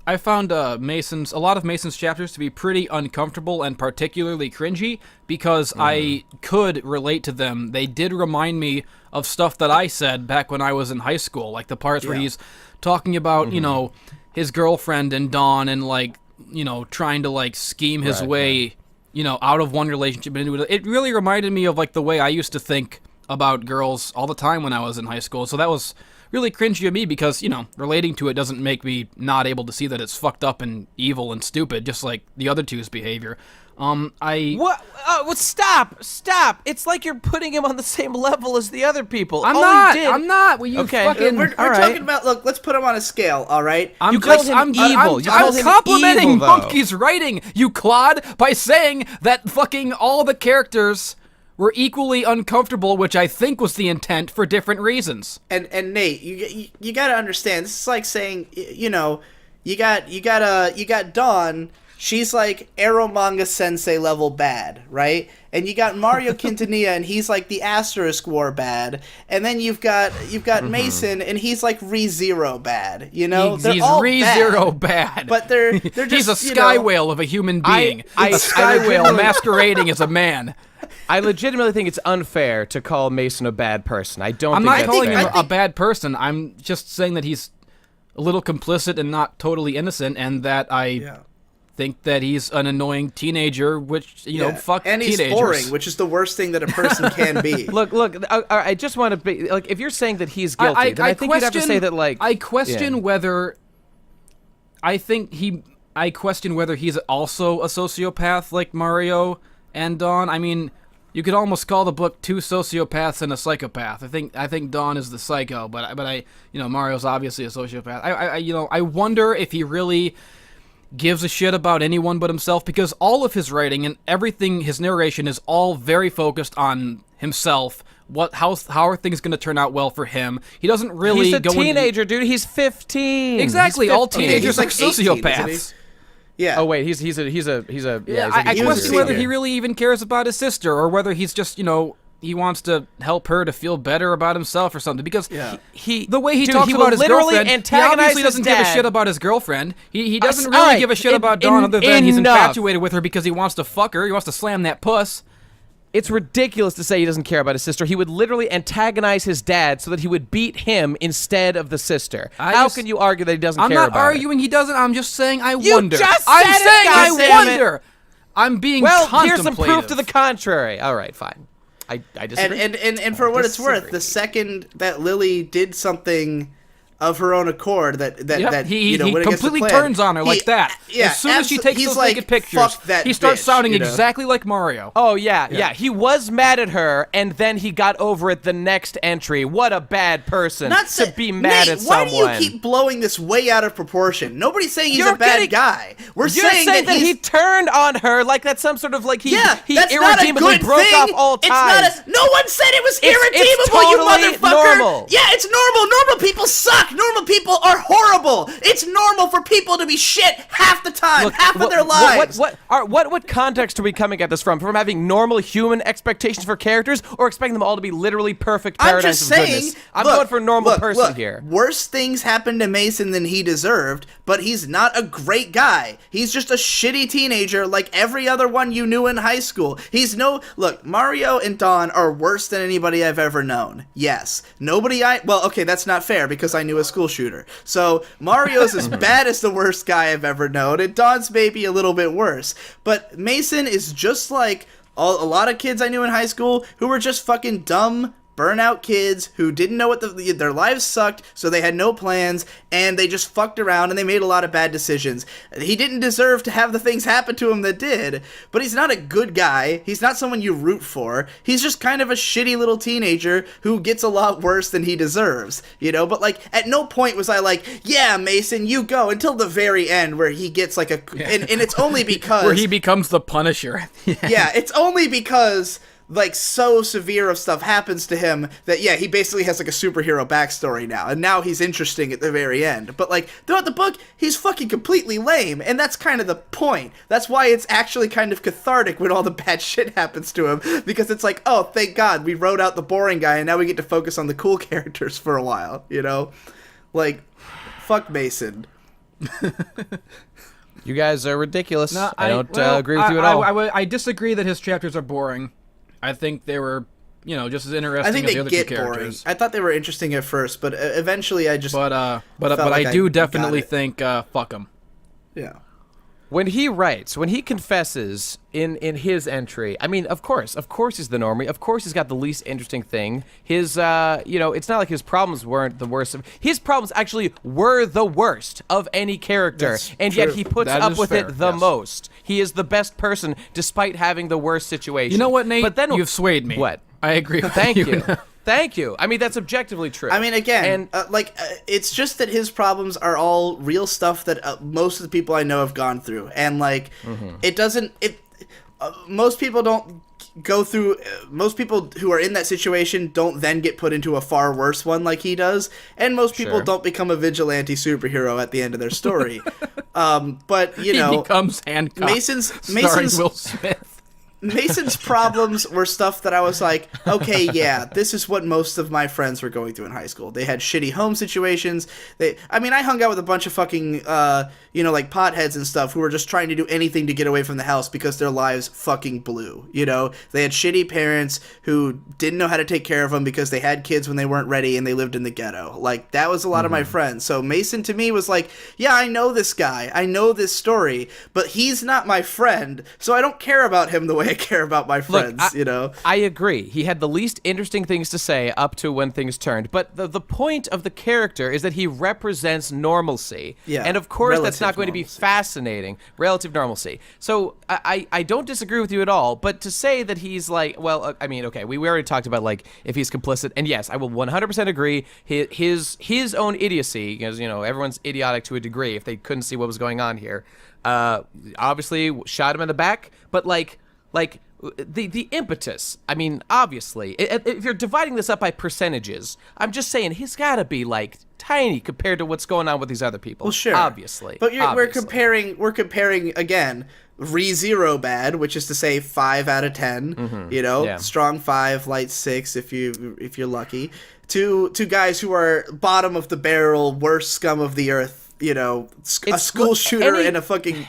I found a lot of Mason's chapters to be pretty uncomfortable and particularly cringy because I could relate to them. They did remind me of stuff that I said back when I was in high school, like the parts where he's talking about, his girlfriend and Dawn and like, trying to like scheme his way, out of one relationship into it. It really reminded me of like the way I used to think about girls all the time when I was in high school. So that was really cringy of me because, relating to it doesn't make me not able to see that it's fucked up and evil and stupid, just like the other two's behavior. What? Stop! It's like you're putting him on the same level as the other people. I'm not. Will you fucking... We're talking about, look, let's put him on a scale, all right? You call him evil. I'm complimenting Mumkey's writing, you clod, by saying that fucking all the characters were equally uncomfortable, which I think was the intent for different reasons. And Nate, you got to understand. This is like saying, you got Dawn. She's like Eromanga Sensei level bad, right? And you got Mario Quintanilla, and he's like the Asterisk War bad. And then you've got Mason, and he's like ReZero bad. They're all ReZero bad. But they're just, he's a sky whale of a human being. A sky whale masquerading as a man. I legitimately think it's unfair to call Mason a bad person. I'm not calling him a bad person. I'm just saying that he's a little complicit and not totally innocent, and that I think that he's an annoying teenager, which, fuck and teenagers. And he's boring, which is the worst thing that a person can be. Look, I just want to be, like, if you're saying that he's guilty, then I think you'd have to say that, like... I question whether... I question whether he's also a sociopath like Mario and Dawn. I mean, you could almost call the book Two Sociopaths and a Psychopath. I think Dawn is the psycho, but Mario's obviously a sociopath. I wonder if he really gives a shit about anyone but himself, because all of his writing and everything, his narration is all very focused on himself. How are things going to turn out well for him? He doesn't really. He's a teenager, dude. He's 15. Exactly. He's 15. All teenagers are like 18, sociopaths. Yeah. Oh wait, he's a I question whether he really even cares about his sister, or whether he's just he wants to help her to feel better about himself or something. Because the way he talks about his girlfriend, he obviously doesn't give a shit about his girlfriend. He doesn't really give a shit about Dawn, other than he's infatuated with her because he wants to fuck her. He wants to slam that puss. It's ridiculous to say he doesn't care about his sister. He would literally antagonize his dad so that he would beat him instead of the sister. How can you argue that he doesn't care about it? I'm not arguing he doesn't. I'm just saying I You wonder. just I'm said it, saying I goddammit. wonder. I'm being Well, here's contemplative. some proof to the contrary. All right, fine. I disagree. And for what it's worth, the second that Lily did something of her own accord that he went against the completely plan, turns on her like that. Yeah, as soon as she takes he's those like, naked pictures, fuck that he starts bitch, sounding you know? exactly like Mario. Oh, yeah. He was mad at her, and then he got over it the next entry. What a bad person to be mad Nate, at someone. Why do you keep blowing this way out of proportion? Nobody's saying he's a bad guy. We're You're saying that he turned on her like that's some sort of like he that's irredeemably not a good broke thing. off all ties. No one said it was It's irredeemable, totally you motherfucker. normal. Yeah, it's normal. Normal people suck. Normal people are horrible. It's normal for people to be shit half the time, Look, half of their lives. What context are we coming at this from? From having normal human expectations for characters, or expecting them all to be literally perfect I'm paradise just of saying, goodness? I'm going for normal person here. Worse things happened to Mason than he deserved, but he's not a great guy. He's just a shitty teenager like every other one you knew in high school. Look, Mario and Dawn are worse than anybody I've ever known. Yes. Well, okay, that's not fair because I knew a school shooter. So Mario's as bad as the worst guy I've ever known, and Dawn's maybe a little bit worse. But Mason is just like a lot of kids I knew in high school who were just fucking dumb, burnout kids who didn't know what their lives sucked, so they had no plans, and they just fucked around, and they made a lot of bad decisions. He didn't deserve to have the things happen to him that did, but he's not a good guy. He's not someone you root for. He's just kind of a shitty little teenager who gets a lot worse than he deserves, you know? But, like, at no point was I like, yeah, Mason, you go, until the very end where he gets, like, and it's only because... where he becomes the Punisher. Yeah, it's only because... like, so severe of stuff happens to him that, yeah, he basically has, like, a superhero backstory now, and now he's interesting at the very end. But, like, throughout the book, he's fucking completely lame, and that's kind of the point. That's why it's actually kind of cathartic when all the bad shit happens to him, because it's like, oh, thank God, we wrote out the boring guy, and now we get to focus on the cool characters for a while, you know? Like, fuck Mason. You guys are ridiculous. No, I don't agree with you at all. I disagree that his chapters are boring. I think they were, just as interesting I think as the they other get two boring. characters. I thought they were interesting at first, but eventually I just But like I do I definitely got it. think fuck him. Yeah. When he confesses in his entry, I mean, of course he's the normie. Of course he's got the least interesting thing. His, it's not like his problems weren't the worst. His problems actually were the worst of any character, and yet he puts That up is with fair, it the yes. most. He is the best person despite having the worst situation. You know what, Nate? But then You've swayed me. What? I agree with Thank you. now. Thank you. I mean, that's objectively true. I mean, again, And it's just that his problems are all real stuff that most of the people I know have gone through, and like, it doesn't. Most people don't go through. Most people who are in that situation don't then get put into a far worse one like he does, and most people Sure. don't become a vigilante superhero at the end of their story. But you know, He becomes Hancock. Starring Will Smith. Mason's problems were stuff that I was like, okay, yeah, this is what most of my friends were going through in high school. They had shitty home situations. I hung out with a bunch of fucking, like potheads and stuff who were just trying to do anything to get away from the house because their lives fucking blew, you know? They had shitty parents who didn't know how to take care of them because they had kids when they weren't ready and they lived in the ghetto. Like, that was a lot of my friends. So Mason to me was like, yeah, I know this guy. I know this story, but he's not my friend, so I don't care about him the way I care about my friends. I agree. He had the least interesting things to say up to when things turned. But the point of the character is that he represents normalcy. Yeah, and of course that's relative not going to be normalcy. fascinating. Relative normalcy. So I don't disagree with you at all. But to say that he's like, okay, we already talked about like if he's complicit. And yes, I will 100% agree. His own idiocy, because everyone's idiotic to a degree if they couldn't see what was going on here. Obviously shot him in the back, but like the impetus, I mean, obviously, if you're dividing this up by percentages, I'm just saying he's got to be like tiny compared to what's going on with these other people. Well, sure, obviously, but we're obviously. comparing again. Re-zero bad, which is to say 5 out of 10. Yeah. Strong 5, light 6 if you're lucky. To guys who are bottom of the barrel, worst scum of the earth. A school shooter and a fucking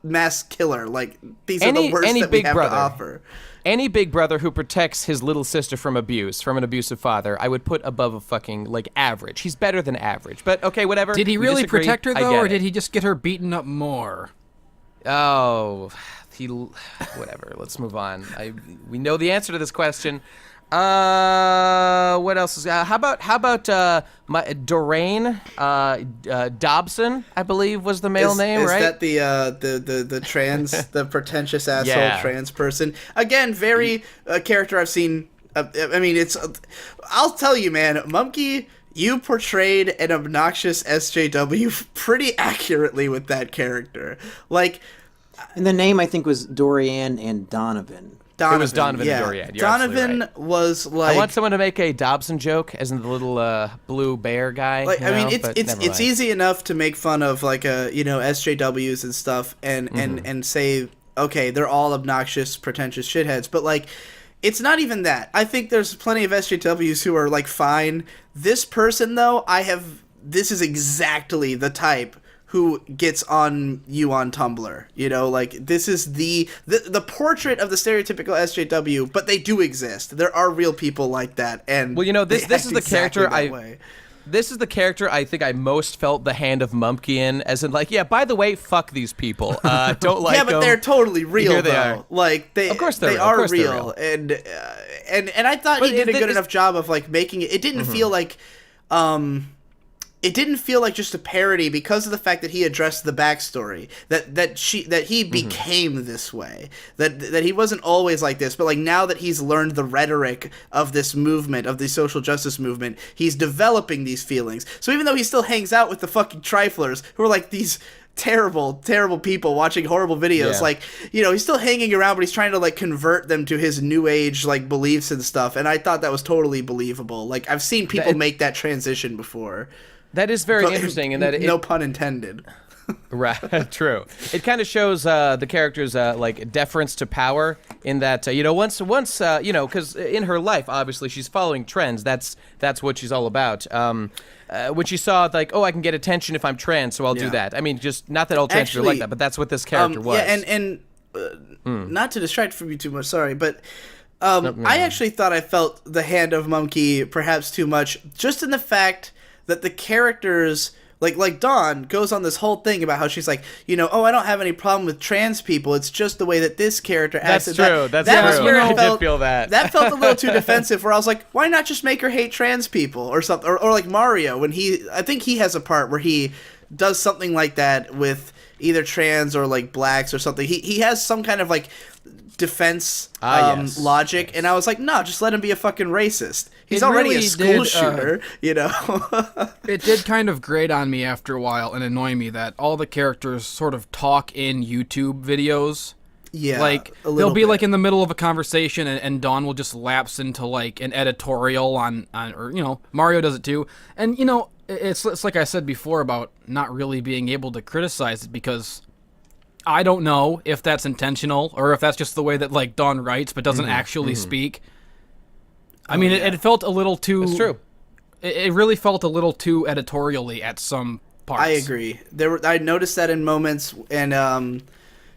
mass killer. Like, these are the worst that we have to offer. any big brother who protects his little sister from abuse, from an abusive father, I would put above a fucking, like, average. He's better than average. But, okay, whatever. Did he We really disagree. protect her, I though, get or it. did he just get her beaten up more? Oh, whatever. Let's move on. We know the answer to this question. What else is? How about Doreen Dobson? I believe was the male name, right? Is that the trans, the pretentious asshole Yeah. trans person? Again, very character I've seen. I mean, I'll tell you, man, Mumkey. You portrayed an obnoxious SJW pretty accurately with that character. Like, And the name, I think, was Dorian and Donovan. It was Donovan yeah. and Dorian. You're absolutely Donovan right. was like. I want someone to make a Dobson joke, as in the little blue bear guy. Like, you I mean, know, but it's never mind. easy enough to make fun of like SJWs and stuff, and say, okay, they're all obnoxious, pretentious shitheads, but like, it's not even that. I think there's plenty of SJWs who are like fine. This person though, this is exactly the type who gets on you on Tumblr. You know, like, this is the portrait of the stereotypical SJW, but they do exist. There are real people like that, and Well, you know, this they is act the exactly character that way. This is the character I think I most felt the hand of Mumkey in, as in, like, yeah, by the way, fuck these people. Don't like yeah, but them. they're totally real. Here they though. are. Like Of course they they're real. are Of course they're real, and I thought But he did a good it's- enough job of like making it. It didn't feel like, it didn't feel like just a parody because of the fact that he addressed the backstory that he became this way, that he wasn't always like this, but like now that he's learned the rhetoric of this movement, of the social justice movement, he's developing these feelings. So even though he still hangs out with the fucking triflers who are like these terrible people watching horrible videos, Yeah. like, you know, he's still hanging around, but he's trying to like convert them to his new age like beliefs and stuff, and I thought that was totally believable. Like, I've seen people make that transition before. That is very But- interesting in that it, no pun intended. Right, true. It kind of shows the character's like deference to power in that you know once you know, because in her life obviously she's following trends. That's what she's all about. When she saw like, oh, I can get attention if I'm trans, so I'll do Yeah. that. I mean, just not that all trans are like Actually, that, but that's what this character was. Yeah, and not to distract from you too much, sorry, but I actually thought I felt the hand of Mumkey perhaps too much, just in the fact that the characters, like Dawn goes on this whole thing about how she's like, you know, oh, I don't have any problem with trans people, it's just the way that this character acts. That's And true. That's that was true. where I I did felt, feel that. That felt a little too defensive, where I was like, why not just make her hate trans people or something? Or like Mario, when I think he has a part where he does something like that with either trans or like blacks or something. He has some kind of like defense Yes. logic, and I was like, no, just let him be a fucking racist. He's It already really a school did, shooter, you know. It did kind of grate on me after a while and annoy me that all the characters sort of talk in YouTube videos. Yeah, Like, a little they'll be bit. like in the middle of a conversation and Dawn will just lapse into like an editorial on or, you know, Mario does it too. And, you know, it's like I said before about not really being able to criticize it, because I don't know if that's intentional or if that's just the way that like Dawn writes but doesn't actually speak. I mean, it felt a little too... It's true. It really felt a little too editorially at some parts. I agree. I noticed that in moments, and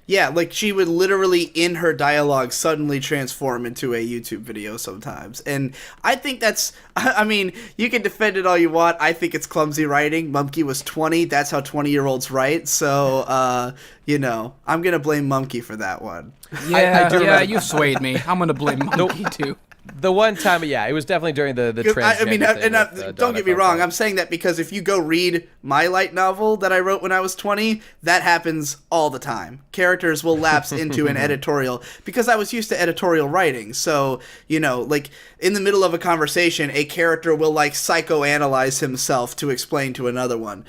yeah, like she would literally in her dialogue suddenly transform into a YouTube video sometimes, and I think that's. I mean, you can defend it all you want. I think it's clumsy writing. Mumkey was 20. That's how 20-year-olds write. So, you know, I'm gonna blame Mumkey for that one. Yeah, I do yeah, remember- you swayed me. I'm gonna blame Monkey too. The one time, yeah, it was definitely during the transgender I mean, thing and with, don't Dawn, get I me felt wrong. that. I'm saying that because if you go read my light novel that I wrote when I was 20, that happens all the time. Characters will lapse into an editorial because I was used to editorial writing. So, you know, like in the middle of a conversation, a character will like psychoanalyze himself to explain to another one.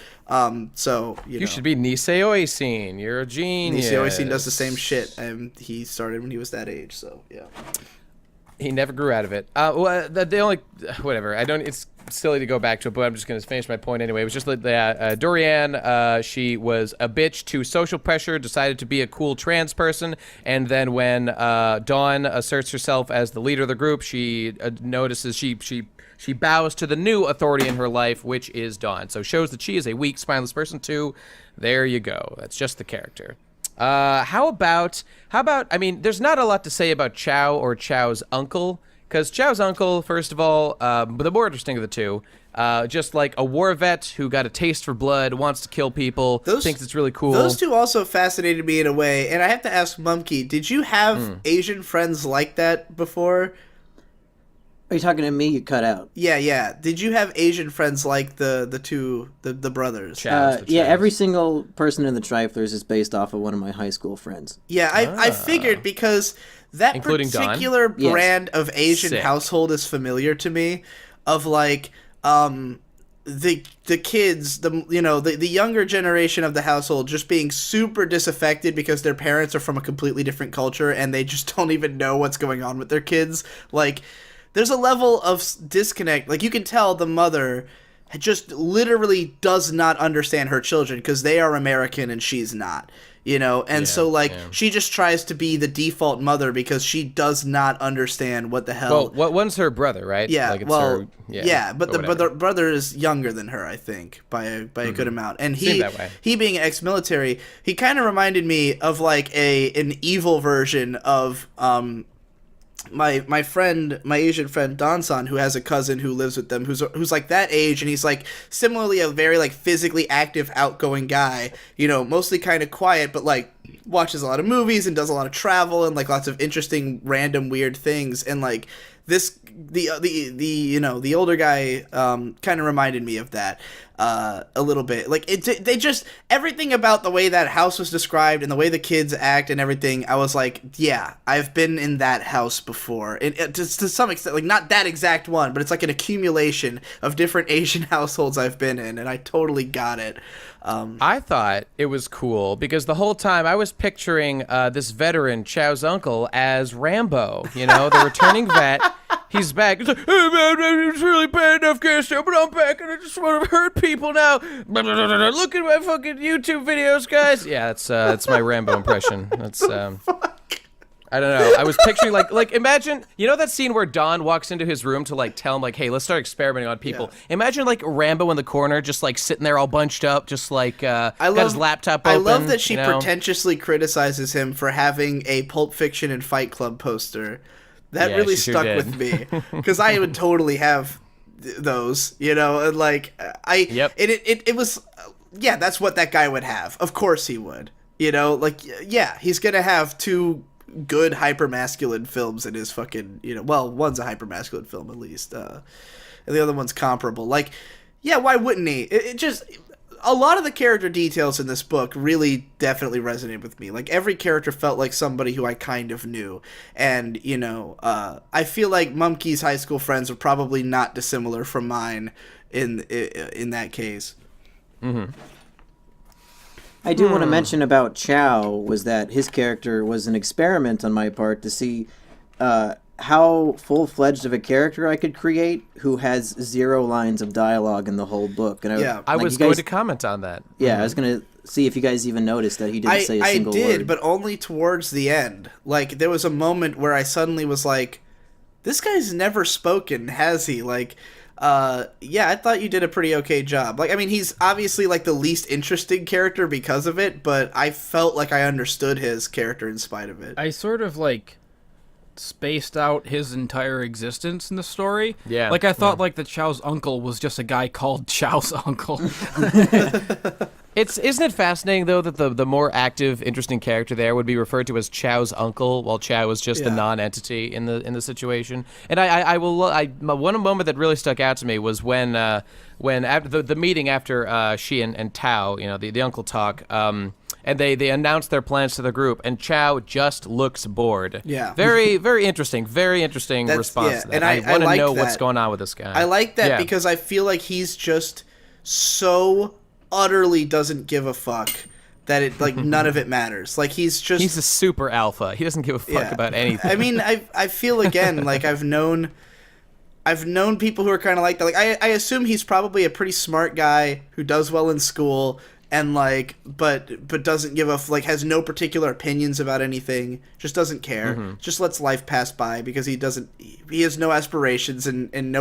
So, you know. You should be Nisei Oisin. You're a genius. Nisei Oisin does the same shit. He started when he was that age, so yeah. He never grew out of it. Well, the only whatever. I don't. It's silly to go back to it, but I'm just going to finish my point anyway. It was just that Dorian, she was a bitch to social pressure, decided to be a cool trans person, and then when Dawn asserts herself as the leader of the group, she notices she bows to the new authority in her life, which is Dawn. So shows that she is a weak, spineless person too. There you go. That's just the character. How about? I mean, there's not a lot to say about Chow or Chow's uncle, because Chow's uncle, first of all, the more interesting of the two, just like a war vet who got a taste for blood, wants to kill people, thinks it's really cool. Those two also fascinated me in a way, and I have to ask Mumkey, did you have Asian friends like that before? Are you talking to me? You cut out. Yeah. Did you have Asian friends like the brothers? Chows, Yeah, every single person in the Triflers is based off of one of my high school friends. Yeah, I figured because that Including particular Don? brand of Asian Sick. household is familiar to me. Of like the kids, the younger generation of the household just being super disaffected because their parents are from a completely different culture and they just don't even know what's going on with their kids. Like, there's a level of disconnect. Like, you can tell the mother just literally does not understand her children because they are American and she's not, And she just tries to be the default mother because she does not understand what the hell. Well, one's her brother, right? Yeah, like it's but or the whatever. brother is younger than her, I think, by a good amount. And Seemed that way. he being ex-military, he kind of reminded me of like an evil version of my Asian friend Don-san, who has a cousin who lives with them, who's like that age, and he's like similarly a very like physically active, outgoing guy, mostly kind of quiet, but like watches a lot of movies and does a lot of travel and like lots of interesting, random, weird things, and like the older guy kind of reminded me of that a little bit. Like they just everything about the way that house was described and the way the kids act and everything. I was like, yeah, I've been in that house before. To some extent, like not that exact one, but it's like an accumulation of different Asian households I've been in, and I totally got it. I thought it was cool because the whole time I was picturing this veteran, Chow's uncle, as Rambo, the returning vet. He's back. He's like, hey man, it's really bad in Afghanistan, but I'm back and I just want to hurt people now. Look at my fucking YouTube videos, guys. Yeah, that's my Rambo impression. That's I don't know. I was picturing like imagine, that scene where Don walks into his room to like tell him like, hey, let's start experimenting on people. Yeah. Imagine like Rambo in the corner, just like sitting there all bunched up, just like got his laptop open. I love that she pretentiously criticizes him for having a Pulp Fiction and Fight Club poster. That really stuck with me because I would totally have those, and like it was that's what that guy would have. Of course he would, he's gonna have two good hypermasculine films in his fucking, one's a hypermasculine film at least, and the other one's comparable. Like, yeah, why wouldn't he? It just, a lot of the character details in this book really definitely resonated with me. Like, every character felt like somebody who I kind of knew, and I feel like Mumkey's high school friends are probably not dissimilar from mine in that case. Mm-hmm. I do want to mention about Chow was that his character was an experiment on my part to see how full-fledged of a character I could create who has 0 lines of dialogue in the whole book. And I was going to comment on that. Yeah, I was going to see if you guys even noticed that he didn't say a single word. I did, but only towards the end. Like, there was a moment where I suddenly was like, this guy's never spoken, has he? Like, I thought you did a pretty okay job. Like, I mean, he's obviously like the least interesting character because of it, but I felt like I understood his character in spite of it. I sort of like spaced out his entire existence in the story. Yeah. Like, I thought like the Chow's uncle was just a guy called Chow's uncle. Isn't it fascinating though that the more active, interesting character there would be referred to as Chow's uncle, while Chow was just the non-entity in the situation. And one moment that really stuck out to me was when after the meeting after she and Tao, the uncle talk, and they announced their plans to the group, and Chow just looks bored. Yeah. Very, very interesting. Very interesting response to that. And I want to know that. what's going on with this guy. I like that because I feel like he's just so utterly doesn't give a fuck that it like none of it matters. Like, he's a super alpha. He doesn't give a fuck about anything. I mean, I feel again like I've known people who are kind of like that. Like, I assume he's probably a pretty smart guy who does well in school and like but doesn't give a like has no particular opinions about anything, just doesn't care, just lets life pass by because he has no aspirations and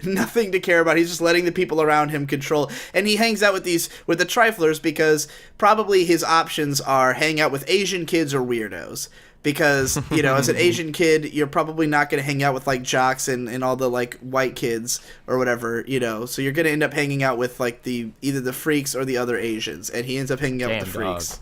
nothing to care about. He's just letting the people around him control, and he hangs out with the triflers because probably his options are hang out with Asian kids or weirdos. Because, as an Asian kid, you're probably not going to hang out with, like, jocks and all the, like, white kids or whatever, So you're going to end up hanging out with, like, either the freaks or the other Asians. And he ends up hanging out with the freaks,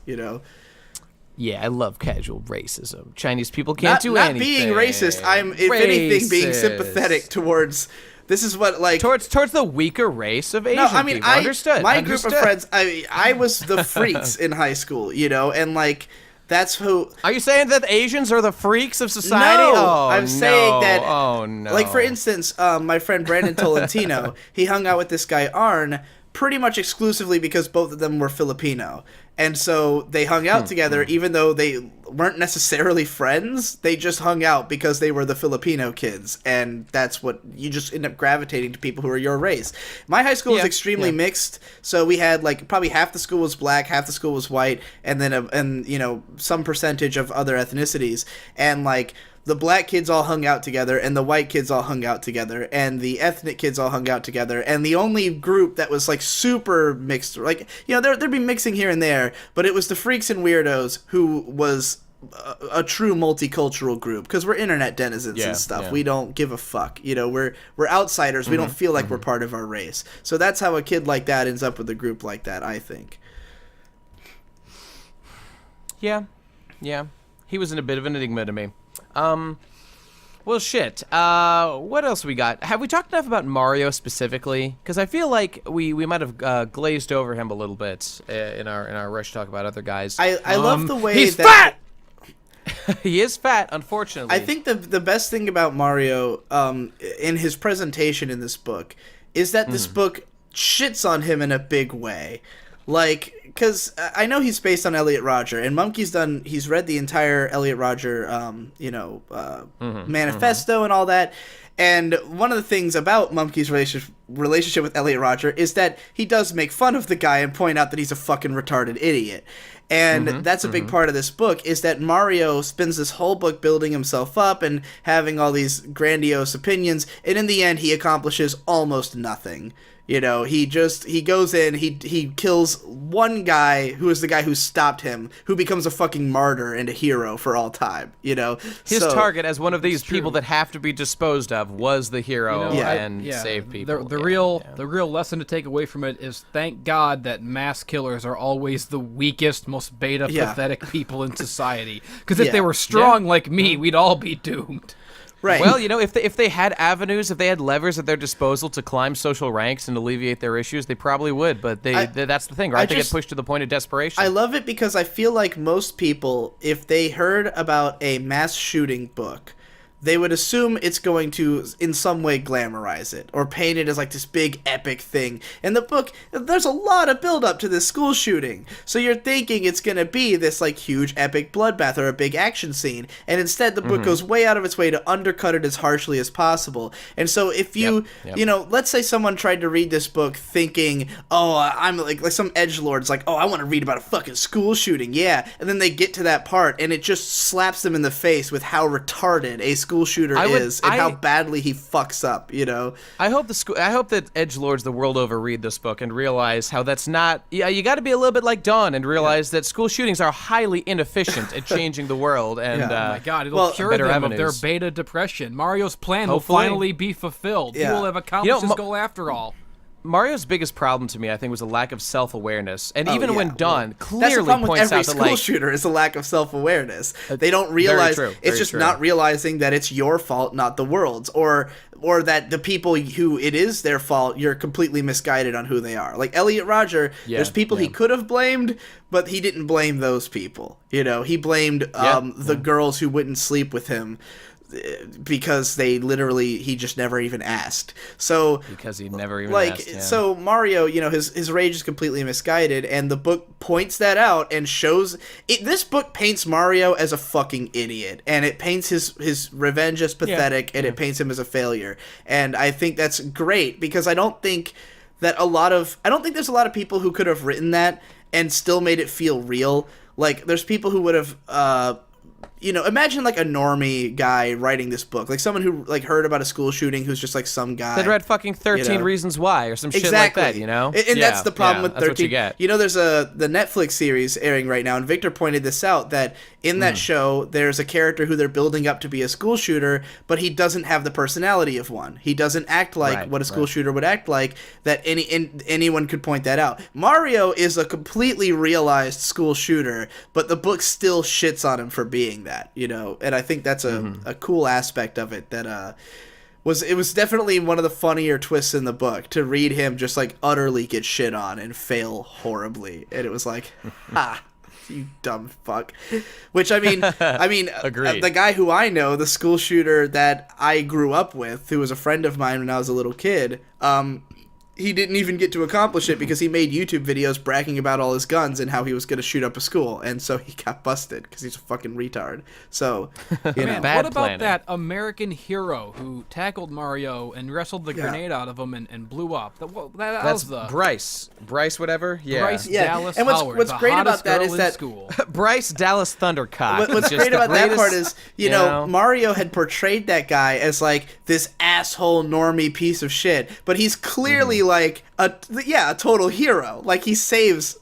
Yeah, I love casual racism. Chinese people can't do not anything. Being racist. I'm, if anything, being sympathetic towards... This is what, like... Towards the weaker race of Asian people. Understood. My group of friends, I was the freaks in high school, and, like... That's who... Are you saying that Asians are the freaks of society? No, I'm saying that... Oh, no. Like, for instance, my friend Brandon Tolentino, he hung out with this guy Arn pretty much exclusively because both of them were Filipino. And so they hung out together, even though they weren't necessarily friends. They just hung out because they were the Filipino kids. And that's what you just end up gravitating to people who are your race. My high school was extremely mixed. So we had like probably half the school was black, half the school was white, and then some percentage of other ethnicities. And like the black kids all hung out together, and the white kids all hung out together, and the ethnic kids all hung out together, and the only group that was like super mixed, like there'd be mixing here and there, but it was the freaks and weirdos who was a true multicultural group, because we're internet denizens and stuff. Yeah. We don't give a fuck. We're outsiders. We don't feel like we're part of our race. So that's how a kid like that ends up with a group like that, I think. Yeah. He was in a bit of an enigma to me. Well, shit. What else we got? Have we talked enough about Mario specifically? Because I feel like we might have glazed over him a little bit in our rush to talk about other guys. I love the way he's fat. He is fat, unfortunately. I think the best thing about Mario, in his presentation in this book, is that this book shits on him in a big way. Like, because I know he's based on Elliot Rodger, and he's read the entire Elliot Rodger, manifesto and all that. And one of the things about Mumkey's relationship with Elliot Rodger is that he does make fun of the guy and point out that he's a fucking retarded idiot. And that's a big part of this book, is that Mario spends this whole book building himself up and having all these grandiose opinions, and in the end he accomplishes almost nothing. He goes in, he kills one guy who is the guy who stopped him, who becomes a fucking martyr and a hero for all time, His target as one of these people that have to be disposed of was the hero and save people. The real lesson to take away from it is thank God that mass killers are always the weakest, most beta, pathetic people in society. Because if they were strong like me, we'd all be doomed. Right. Well, if they had avenues, if they had levers at their disposal to climb social ranks and alleviate their issues, they probably would. But that's the thing, right? They get pushed to the point of desperation. I love it because I feel like most people, if they heard about a mass shooting book, they would assume it's going to, in some way, glamorize it or paint it as like this big epic thing. In the book, there's a lot of build up to this school shooting. So you're thinking it's going to be this like huge epic bloodbath or a big action scene. And instead the book goes way out of its way to undercut it as harshly as possible. And so if you, let's say someone tried to read this book thinking, I'm like some edgelord's like, I want to read about a fucking school shooting. Yeah. And then they get to that part and it just slaps them in the face with how retarded a school shooter is and how badly he fucks up, I hope that edgelords the world over read this book and realize how that's not. Yeah, you got to be a little bit like Dawn and realize that school shootings are highly inefficient at changing the world. And oh my God, it'll cure them of their beta depression. Mario's plan will finally be fulfilled. He will have accomplished his goal after all. Mario's biggest problem to me, I think, was a lack of self-awareness, and even when Dawn clearly points out that every school shooter is a lack of self-awareness. They don't realize it's just not realizing that it's your fault, not the world's, or that the people who it is their fault, you're completely misguided on who they are. Like Elliot Rodger, there's people he could have blamed, but he didn't blame those people. He blamed the girls who wouldn't sleep with him. Because he just never even asked. So because he never even asked. So Mario, his rage is completely misguided, and the book points that out and shows it. This book paints Mario as a fucking idiot, and it paints his revenge as pathetic, and it paints him as a failure. And I think that's great because I don't think that I don't think there's a lot of people who could have written that and still made it feel real. Like, there's people who would have, imagine like a normie guy writing this book, like someone who like heard about a school shooting who's just like some guy that read fucking 13 Reasons Why or some shit like that, And that's the problem with 13. That's what you get. There's the Netflix series airing right now, and Victor pointed this out, that in that show there's a character who they're building up to be a school shooter, but he doesn't have the personality of one. He doesn't act like what a school shooter would act like. That anyone could point that out. Mario is a completely realized school shooter, but the book still shits on him for being that, and I think that's a cool aspect of it, that it was definitely one of the funnier twists in the book to read him just like utterly get shit on and fail horribly, and it was like, ha, you dumb fuck. Which I mean, Agreed. The guy who I know, the school shooter that I grew up with, who was a friend of mine when I was a little kid, he didn't even get to accomplish it because he made YouTube videos bragging about all his guns and how he was going to shoot up a school, and so he got busted because he's a fucking retard. So, Man, Bad what about planning. that American hero who tackled Mario and wrestled the grenade out of him and blew up? That That's was the Bryce whatever. Yeah. Bryce Dallas And what's Howard, great the hottest about that girl is in that school. Bryce Dallas Thundercock. What's Just great the about that greatest, part is, Mario had portrayed that guy as like this asshole normie piece of shit, but he's clearly like a total hero. Like, he saves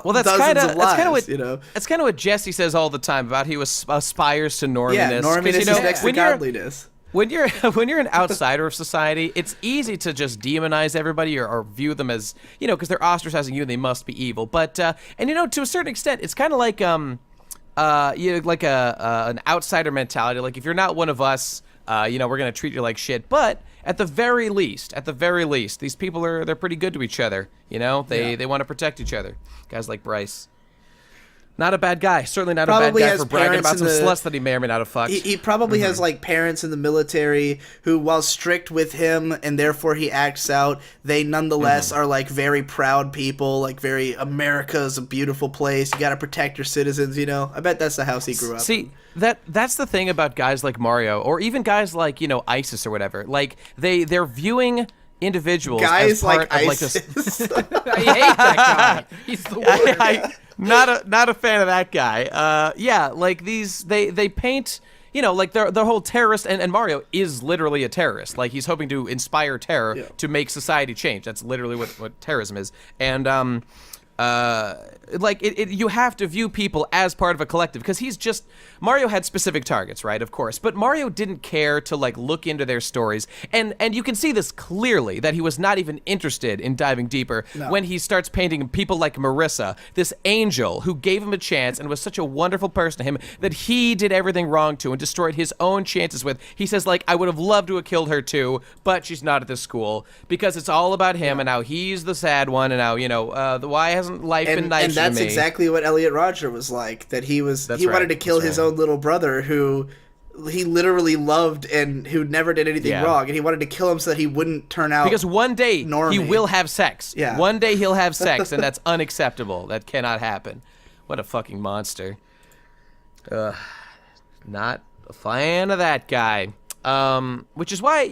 well, that's dozens kind of lives, of that's kind of what Jesse says all the time about he aspires to norminess. Yeah, norminess is next to godliness. When you're an outsider of society, it's easy to just demonize everybody or view them as, because they're ostracizing you and they must be evil. But to a certain extent, it's kind of like like an outsider mentality. Like, if you're not one of us, we're gonna treat you like shit. But at the very least, these people they're pretty good to each other. They want to protect each other. Guys like Bryce. Not a bad guy. Certainly not Probably a bad guy has for bragging parents about in some the- sluts that he may or may not have fucked. He probably has like parents in the military who, while strict with him and therefore he acts out, they nonetheless are like very proud people, like very America's a beautiful place. You got to protect your citizens. I bet that's the house he grew up in. See, that's the thing about guys like Mario, or even guys like ISIS or whatever. Like they're viewing individuals Guys as part like of ISIS. like this. I hate that guy. He's the worst. Not a fan of that guy. Like they paint, like the whole terrorist, and Mario is literally a terrorist. Like, he's hoping to inspire terror to make society change. That's literally what terrorism is. And you have to view people as part of a collective, because Mario had specific targets, right? Of course, but Mario didn't care to like look into their stories, and you can see this clearly, that he was not even interested in diving deeper when he starts painting people like Marissa, this angel who gave him a chance and was such a wonderful person to him that he did everything wrong to and destroyed his own chances with. He says, like, I would have loved to have killed her too, but she's not at this school, because it's all about him and how he's the sad one, and how why hasn't life been nice to me? And that's exactly what Elliot Rodger was like. That he wanted to kill his own little brother, who he literally loved and who never did anything wrong, and he wanted to kill him so that he wouldn't turn out, because one day normie. He will have sex. Yeah. One day he'll have sex, and that's unacceptable. That cannot happen. What a fucking monster. Not a fan of that guy. Which is why,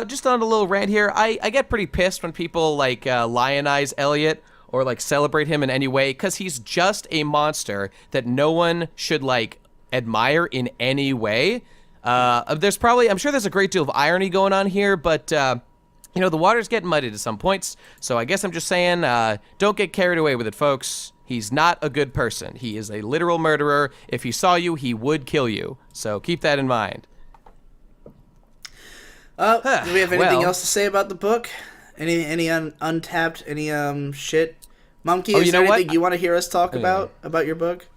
just on a little rant here, I get pretty pissed when people like lionize Elliot or like celebrate him in any way, because he's just a monster that no one should like admire in any way. I'm sure there's a great deal of irony going on here, but the water's getting muddied at some points, so I guess I'm just saying, don't get carried away with it, folks. He's not a good person. He is a literal murderer. If he saw you, he would kill you. So keep that in mind. Do we have anything else to say about the book? Any untapped shit? Mumkey, is there anything you want to hear us talk about your book?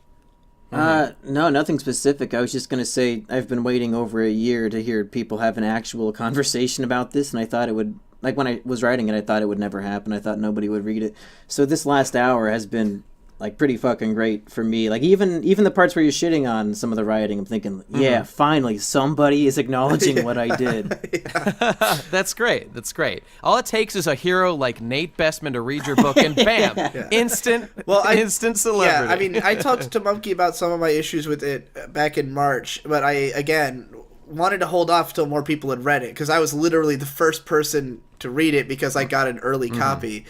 No, nothing specific. I was just gonna say I've been waiting over a year to hear people have an actual conversation about this, and I thought it would. Like, when I was writing it, I thought it would never happen. I thought nobody would read it. So this last hour has been like pretty fucking great for me. Like, even the parts where you're shitting on some of the writing, I'm thinking, yeah, finally somebody is acknowledging what I did. That's great. All it takes is a hero like Nate Bestman to read your book, and bam, instant celebrity. Yeah, I mean, I talked to Mumkey about some of my issues with it back in March, but wanted to hold off till more people had read it, because I was literally the first person to read it because I got an early copy.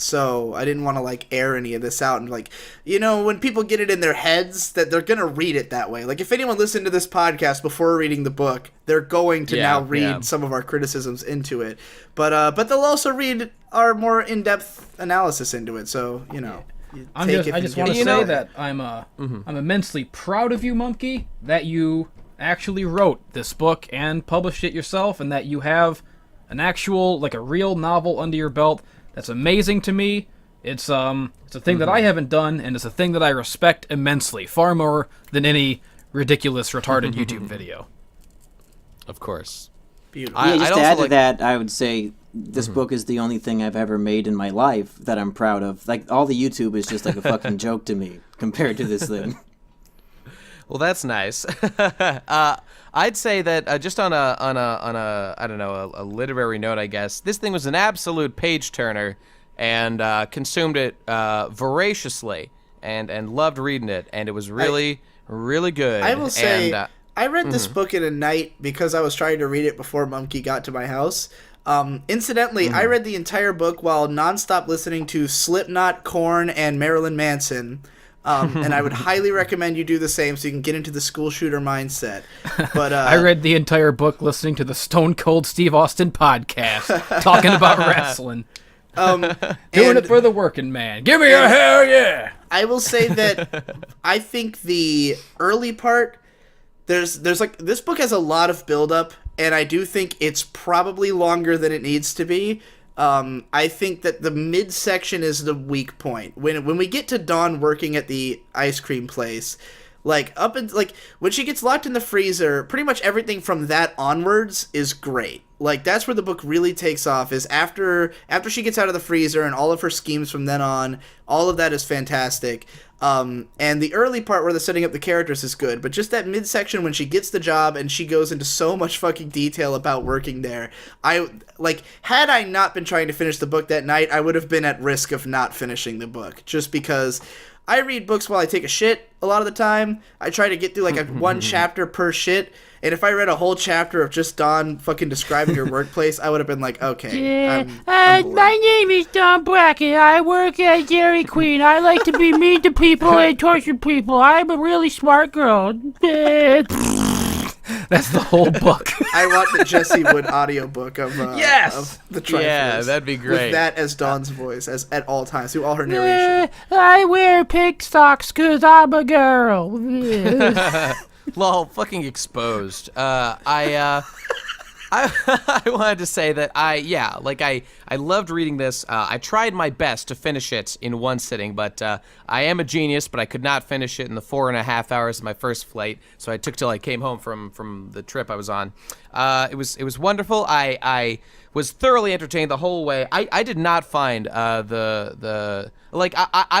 So I didn't want to like air any of this out, and like, you know, when people get it in their heads that they're gonna read it that way. Like if anyone listened to this podcast before reading the book, they're going to now read some of our criticisms into it. But they'll also read our more in-depth analysis into it. So, you know, I just want to say that I'm immensely proud of you, Mumkey, that you actually wrote this book and published it yourself, and that you have an actual, like a real novel under your belt. That's amazing to me. It's a thing that I haven't done, and it's a thing that I respect immensely, far more than any ridiculous, retarded YouTube video. Of course. Beautiful. Yeah, just to add to that, I would say this book is the only thing I've ever made in my life that I'm proud of. Like, all the YouTube is just like a fucking joke to me compared to this thing. Well, that's nice. I'd say that just on a I don't know, a literary note, I guess, this thing was an absolute page turner, and consumed it voraciously, and loved reading it, and it was really really good. I will say, and, I read this book in a night because I was trying to read it before Mumkey got to my house. Incidentally, I read the entire book while nonstop listening to Slipknot, Korn, and Marilyn Manson. And I would highly recommend you do the same so you can get into the school shooter mindset. But I read the entire book listening to the Stone Cold Steve Austin podcast, talking about wrestling. Doing it for the working man. Give me a hell yeah! I will say that I think the early part, there's like, this book has a lot of buildup, and I do think it's probably longer than it needs to be. I think that the midsection is the weak point. When we get to Dawn working at the ice cream place, like when she gets locked in the freezer, pretty much everything from that onwards is great. Like that's where the book really takes off, is after she gets out of the freezer, and all of her schemes from then on, all of that is fantastic. And the early part where they're setting up the characters is good, but just that midsection when she gets the job and she goes into so much fucking detail about working there, had I not been trying to finish the book that night, I would have been at risk of not finishing the book, just because I read books while I take a shit a lot of the time. I try to get through like a one chapter per shit, and if I read a whole chapter of just Dawn fucking describing her workplace, I would have been like, okay. Yeah, my name is Don Brackett. I work at Dairy Queen. I like to be mean to people and torture people. I'm a really smart girl. That's the whole book. I want the Jesse Wood audiobook of of the Triforce. Yeah, that'd be great. With that as Dawn's voice at all times, through all her narration. I wear pink socks because I'm a girl. Lol, fucking exposed. I wanted to say that I loved reading this. I tried my best to finish it in one sitting, but I am a genius, but I could not finish it in the 4.5 hours of my first flight, so I took till I came home from the trip I was on. It was wonderful. I was thoroughly entertained the whole way. I did not find I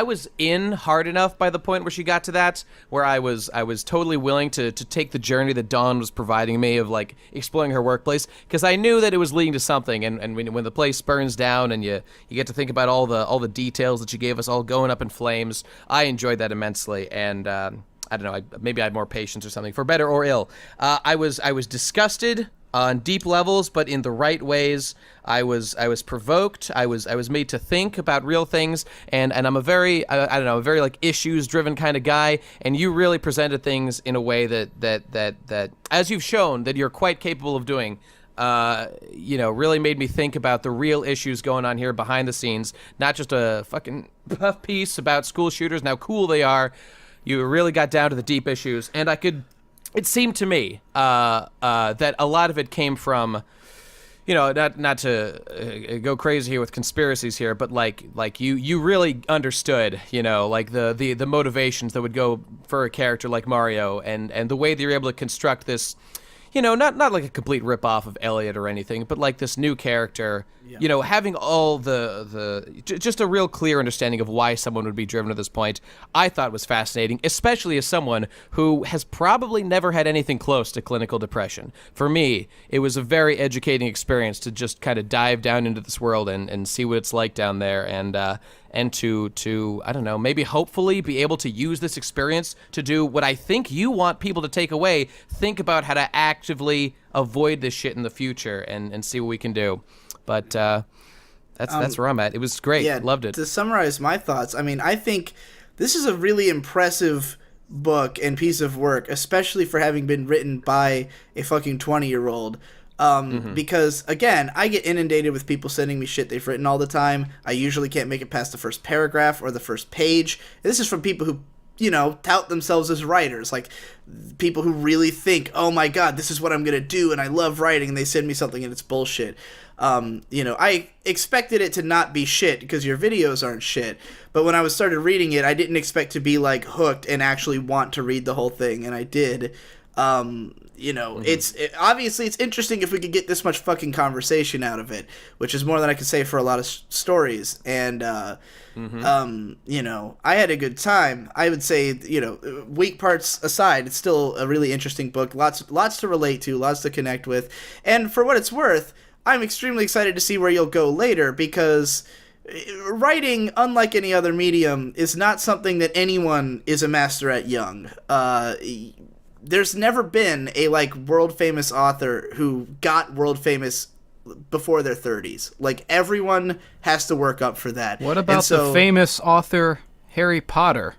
was in hard enough by the point where she got to that, where I was totally willing to take the journey that Dawn was providing me of like exploring her workplace, because I knew that it was leading to something, and when the place burns down and you get to think about all the details that she gave us all going up in flames, I enjoyed that immensely, and I don't know, maybe I had more patience or something, for better or ill. I was disgusted on deep levels, but in the right ways. I was provoked. I was made to think about real things, and I'm a very a very like issues driven kind of guy, and you really presented things in a way that as you've shown that you're quite capable of doing, really made me think about the real issues going on here behind the scenes, not just a fucking puff piece about school shooters and how cool they are. You really got down to the deep issues, and it seemed to me that a lot of it came from, not to go crazy here with conspiracies here, but like you really understood, like the motivations that would go for a character like Mario, and the way that you're able to construct this, not like a complete ripoff of Elliot or anything, but like this new character, having all just a real clear understanding of why someone would be driven to this point, I thought was fascinating, especially as someone who has probably never had anything close to clinical depression. For me, it was a very educating experience to just kind of dive down into this world and see what it's like down there, and and to I don't know, maybe hopefully be able to use this experience to do what I think you want people to take away. Think about how to actively avoid this shit in the future and see what we can do. But that's where I'm at. It was great. Yeah, loved it. To summarize my thoughts, I mean, I think this is a really impressive book and piece of work, especially for having been written by a fucking 20-year-old. Because, again, I get inundated with people sending me shit they've written all the time. I usually can't make it past the first paragraph or the first page. And this is from people who, tout themselves as writers. Like, people who really think, oh my god, this is what I'm going to do, and I love writing, and they send me something and it's bullshit. I expected it to not be shit because your videos aren't shit. But when I started reading it, I didn't expect to be, like, hooked and actually want to read the whole thing, and I did. Obviously it's interesting if we could get this much fucking conversation out of it, which is more than I could say for a lot of stories. And, I had a good time. I would say, weak parts aside, it's still a really interesting book. Lots to relate to, lots to connect with. And for what it's worth, I'm extremely excited to see where you'll go later, because writing, unlike any other medium, is not something that anyone is a master at young. There's never been a, world famous author who got world famous before their 30s. Like, everyone has to work up for that. What about the famous author Harry Potter?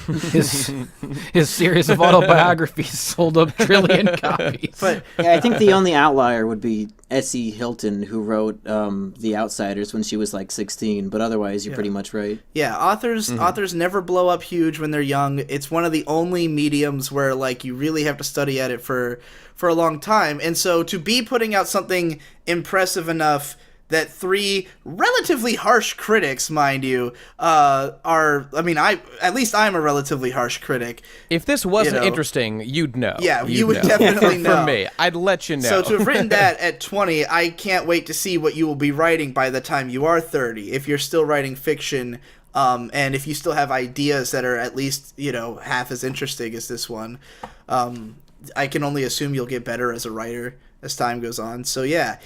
His series of autobiographies sold a trillion copies. But yeah, I think the only outlier would be S.E. Hilton, who wrote The Outsiders when she was 16. But otherwise, you're pretty much right. Yeah, authors never blow up huge when they're young. It's one of the only mediums where you really have to study at it for a long time. And so to be putting out something impressive enough that 3 relatively harsh critics, mind you, at least I'm a relatively harsh critic. If this wasn't interesting, you'd know. Yeah, you would definitely know. For me, I'd let you know. So to have written that at 20, I can't wait to see what you will be writing by the time you are 30. If you're still writing fiction, and if you still have ideas that are at least, half as interesting as this one, I can only assume you'll get better as a writer as time goes on. So yeah.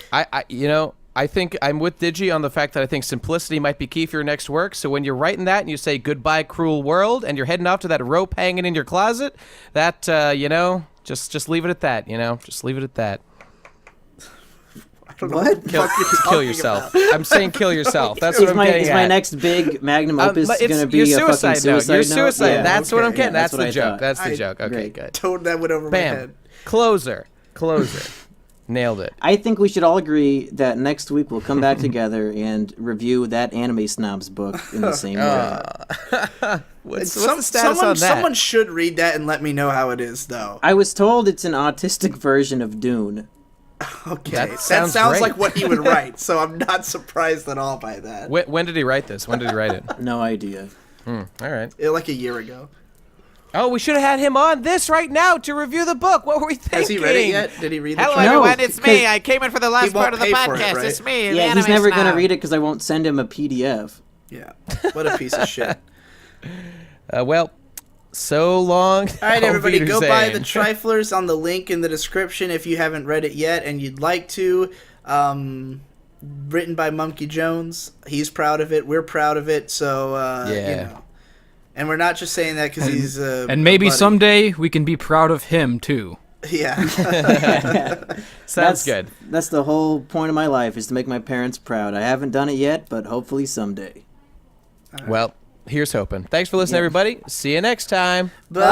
I think I'm with Digi on the fact that I think simplicity might be key for your next work. So when you're writing that and you say goodbye, cruel world, and you're heading off to that rope hanging in your closet, that, just leave it at that, Just leave it at that. What? Kill yourself. I'm saying kill yourself. That's what I'm getting at. Is my next big magnum opus going to be your a fucking suicide Your suicide. note? That's what I'm getting. Yeah, that's the joke. thought. That's the joke. Okay, good. That went over my head. Closer. Nailed it. I think we should all agree that next week we'll come back together and review that Anime Snobs book in the same way. What's the status on that? Someone should read that and let me know how it is, though. I was told it's an autistic version of Dune. Okay, That sounds great. like what he would write, so I'm not surprised at all by that. When did he write this? When did he write it? No idea. All right. Like a year ago. Oh, we should have had him on this right now to review the book. What were we thinking? Has he read it yet? Did he read the Hello, trailer? everyone. It's me. I came in for the last won't part of the pay for it, podcast. right? It's me. the Yeah, he's Anime never going to Snob. read it because I won't send him a PDF. Yeah. What a piece of shit. Well, so long. All right, everybody, Auf go buy the Wiedersehen. Triflers on the link in the description if you haven't read it yet and you'd like to. Written by Mumkey Jones. He's proud of it. We're proud of it. So, And we're not just saying that because he's and maybe someday we can be proud of him, too. Yeah. Sounds good. That's the whole point of my life, is to make my parents proud. I haven't done it yet, but hopefully someday. Well, here's hoping. Thanks for listening, everybody. See you next time. Bye.